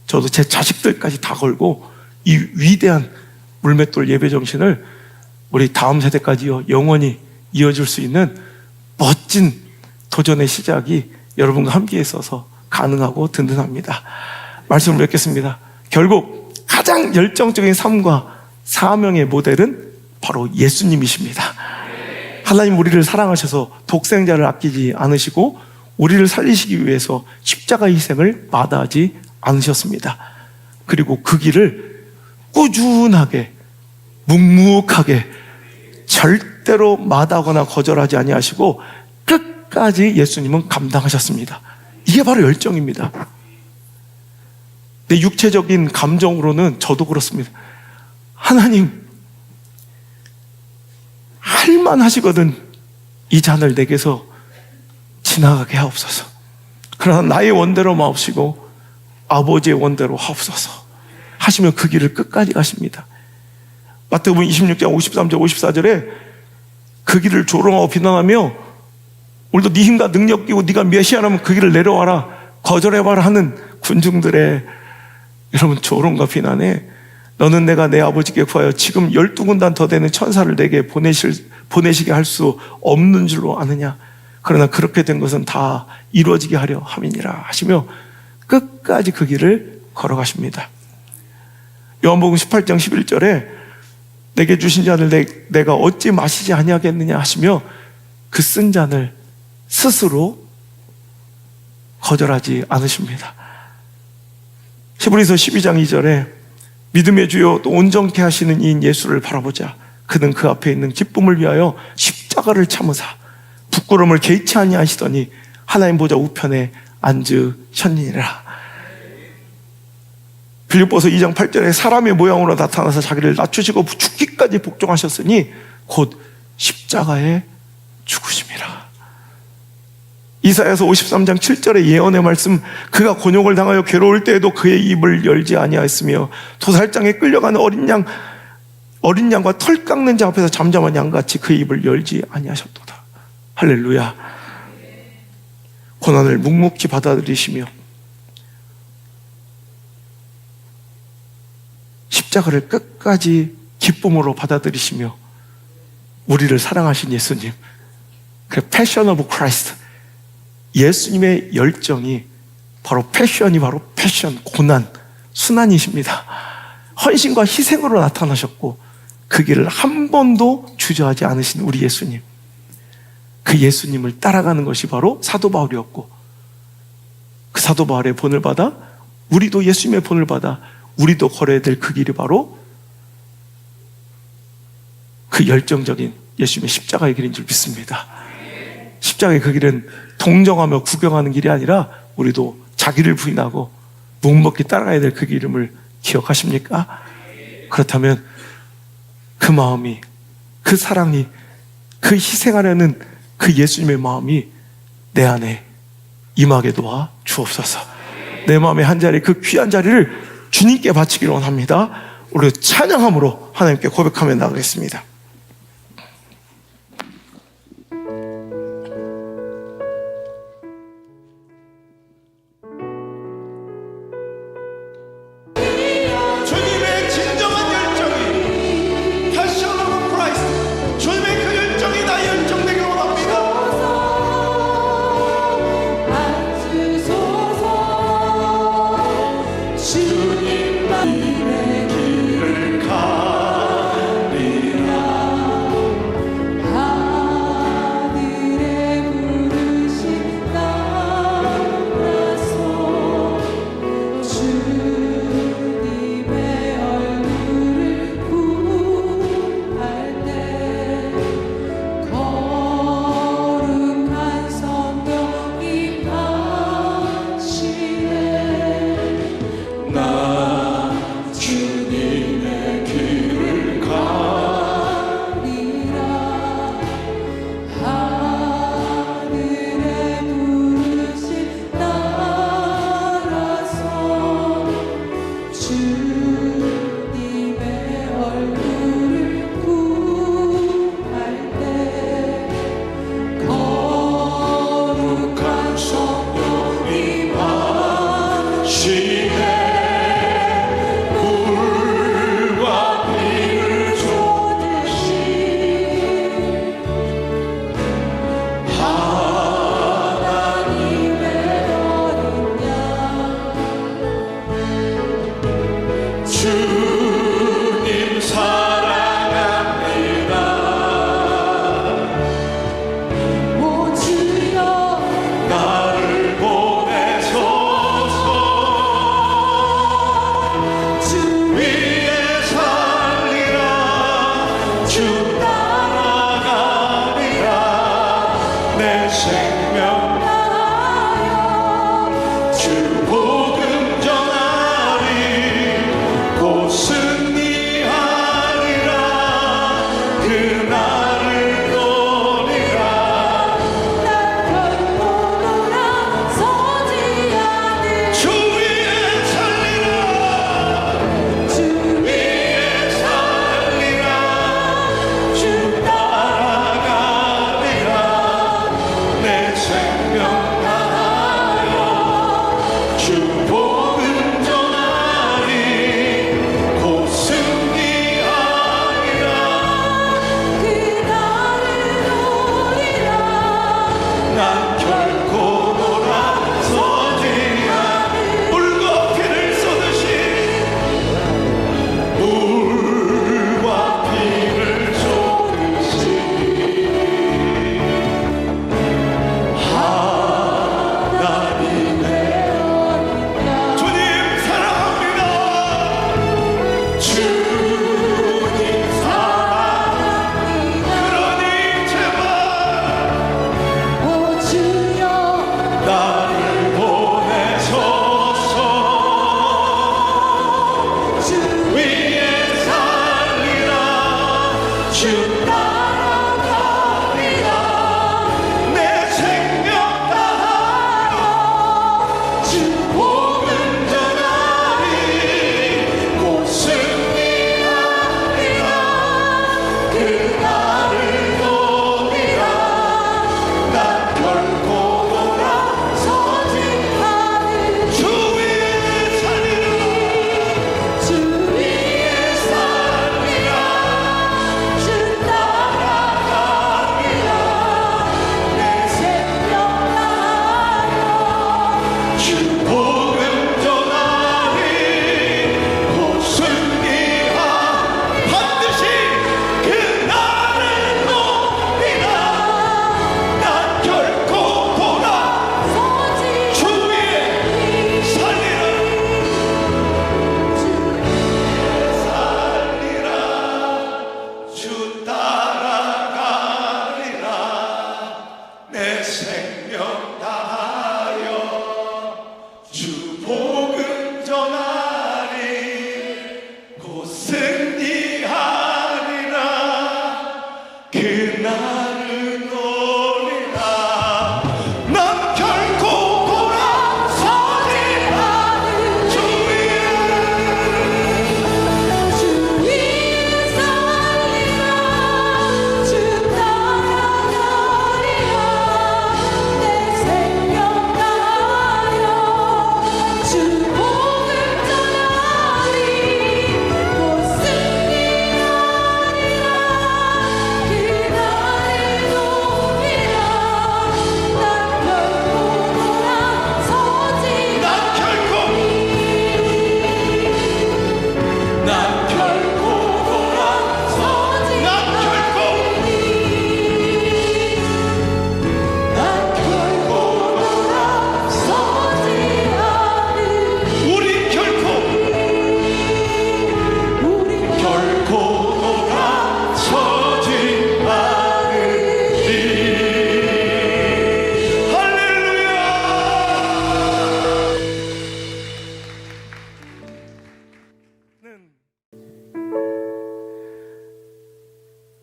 저도 제 자식들까지 다 걸고, 이 위대한 물맷돌 예배 정신을 우리 다음 세대까지 영원히 이어줄 수 있는 멋진 도전의 시작이 여러분과 함께 있어서 가능하고 든든합니다. 말씀을 맺겠습니다. 결국 가장 열정적인 삶과 사명의 모델은 바로 예수님이십니다. 하나님 우리를 사랑하셔서 독생자를 아끼지 않으시고 우리를 살리시기 위해서 십자가 희생을 마다하지 않으셨습니다. 그리고 그 길을 꾸준하게 묵묵하게 절대로 마다하거나 거절하지 아니하시고 끝까지 예수님은 감당하셨습니다. 이게 바로 열정입니다. 내 육체적인 감정으로는 저도 그렇습니다. 하나님, 할만하시거든 이 잔을 내게서 지나가게 하옵소서. 그러나 나의 원대로 마옵시고 아버지의 원대로 하옵소서 하시며 그 길을 끝까지 가십니다. 마태복음 26장 53절 54절에 그 길을 조롱하고 비난하며, 오늘도 네 힘과 능력 끼고 네가 메시아라면 그 길을 내려와라, 거절해봐라 하는 군중들의 여러분 조롱과 비난에, 너는 내가 내 아버지께 구하여 지금 12군단 더 되는 천사를 내게 보내시게 할 수 없는 줄로 아느냐. 그러나 그렇게 된 것은 다 이루어지게 하려 함이니라 하시며 끝까지 그 길을 걸어가십니다. 요한복음 18장 11절에 내게 주신 잔을 내가 어찌 마시지 아니하겠느냐 하시며 그 쓴 잔을 스스로 거절하지 않으십니다. 히브리서 12장 2절에 믿음의 주요 또 온전케 하시는 이인 예수를 바라보자. 그는 그 앞에 있는 기쁨을 위하여 십자가를 참으사 부끄러움을 개의치 아니하시더니 하나님 보좌 우편에 앉으셨느니라. 빌립보서 2장 8절에 사람의 모양으로 나타나서 자기를 낮추시고 죽기까지 복종하셨으니 곧 십자가에 죽으심이라. 이사야서 53장 7절의 예언의 말씀, 그가 곤욕을 당하여 괴로울 때에도 그의 입을 열지 아니하였으며 도살장에 끌려가는 어린 양과 털 깎는 자 앞에서 잠잠한 양같이 그의 입을 열지 아니하셨도다. 할렐루야. 고난을 묵묵히 받아들이시며 십자가를 끝까지 기쁨으로 받아들이시며 우리를 사랑하신 예수님, 그 패션 오브 크라이스트, 예수님의 열정이 바로 패션이 바로 패션, 고난, 순환이십니다. 헌신과 희생으로 나타나셨고 그 길을 한 번도 주저하지 않으신 우리 예수님, 그 예수님을 따라가는 것이 바로 사도 바울이었고, 그 사도 바울의 본을 받아 우리도 예수님의 본을 받아 우리도 걸어야 될 그 길이 바로 그 열정적인 예수님의 십자가의 길인 줄 믿습니다. 십자가의 그 길은 동정하며 구경하는 길이 아니라 우리도 자기를 부인하고 묵묵히 따라가야 될 그 이름을 기억하십니까? 그렇다면 그 마음이, 그 사랑이, 그 희생하려는 그 예수님의 마음이 내 안에 임하게 도와 주옵소서. 내 마음의 한 자리, 그 귀한 자리를 주님께 바치기를 원합니다. 우리 찬양함으로 하나님께 고백하며 나가겠습니다.
주님 길을 가리라.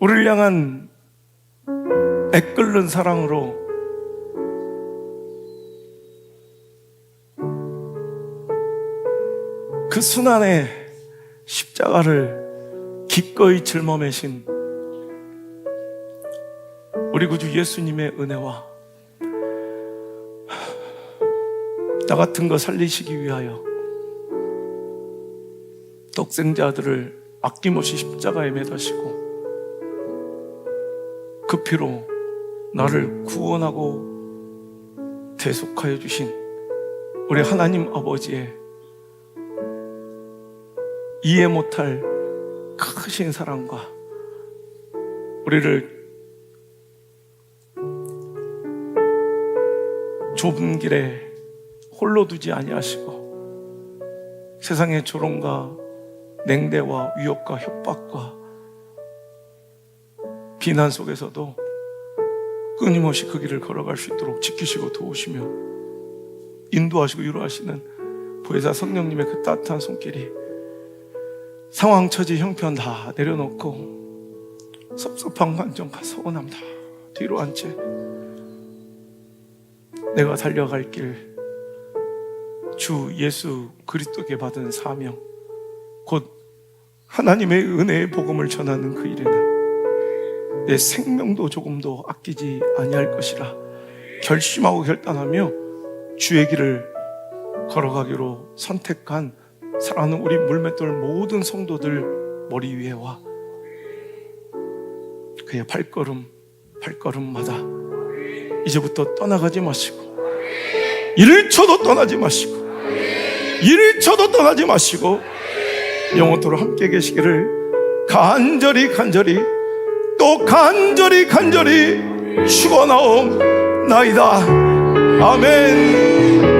우리를 향한 애끓는 사랑으로 그 순환의 십자가를 기꺼이 짊어매신 우리 구주 예수님의 은혜와 나 같은 거 살리시기 위하여 독생자들을 아낌없이 십자가에 매다시고 그 피로 나를 구원하고 대속하여 주신 우리 하나님 아버지의 이해 못할 크신 사랑과 우리를 좁은 길에 홀로 두지 아니하시고 세상의 조롱과 냉대와 위협과 협박과 비난 속에서도 끊임없이 그 길을 걸어갈 수 있도록 지키시고 도우시며 인도하시고 유로하시는 보혜사 성령님의 그 따뜻한 손길이 상황, 처지, 형편 다 내려놓고 섭섭한 감정과 서운함 다 뒤로 한 채 내가 달려갈 길, 주 예수 그리스도께 받은 사명, 곧 하나님의 은혜의 복음을 전하는 그 일에는 내 생명도 조금도 아끼지 아니할 것이라 결심하고 결단하며 주의 길을 걸어가기로 선택한 사랑하는 우리 물맷돌 모든 성도들 머리 위에와 그의 발걸음마다 이제부터 떠나가지 마시고 1초도 떠나지 마시고 1초도 떠나지 마시고 영원토록 함께 계시기를 간절히 또 간절히 축원하옵나이다. 아멘.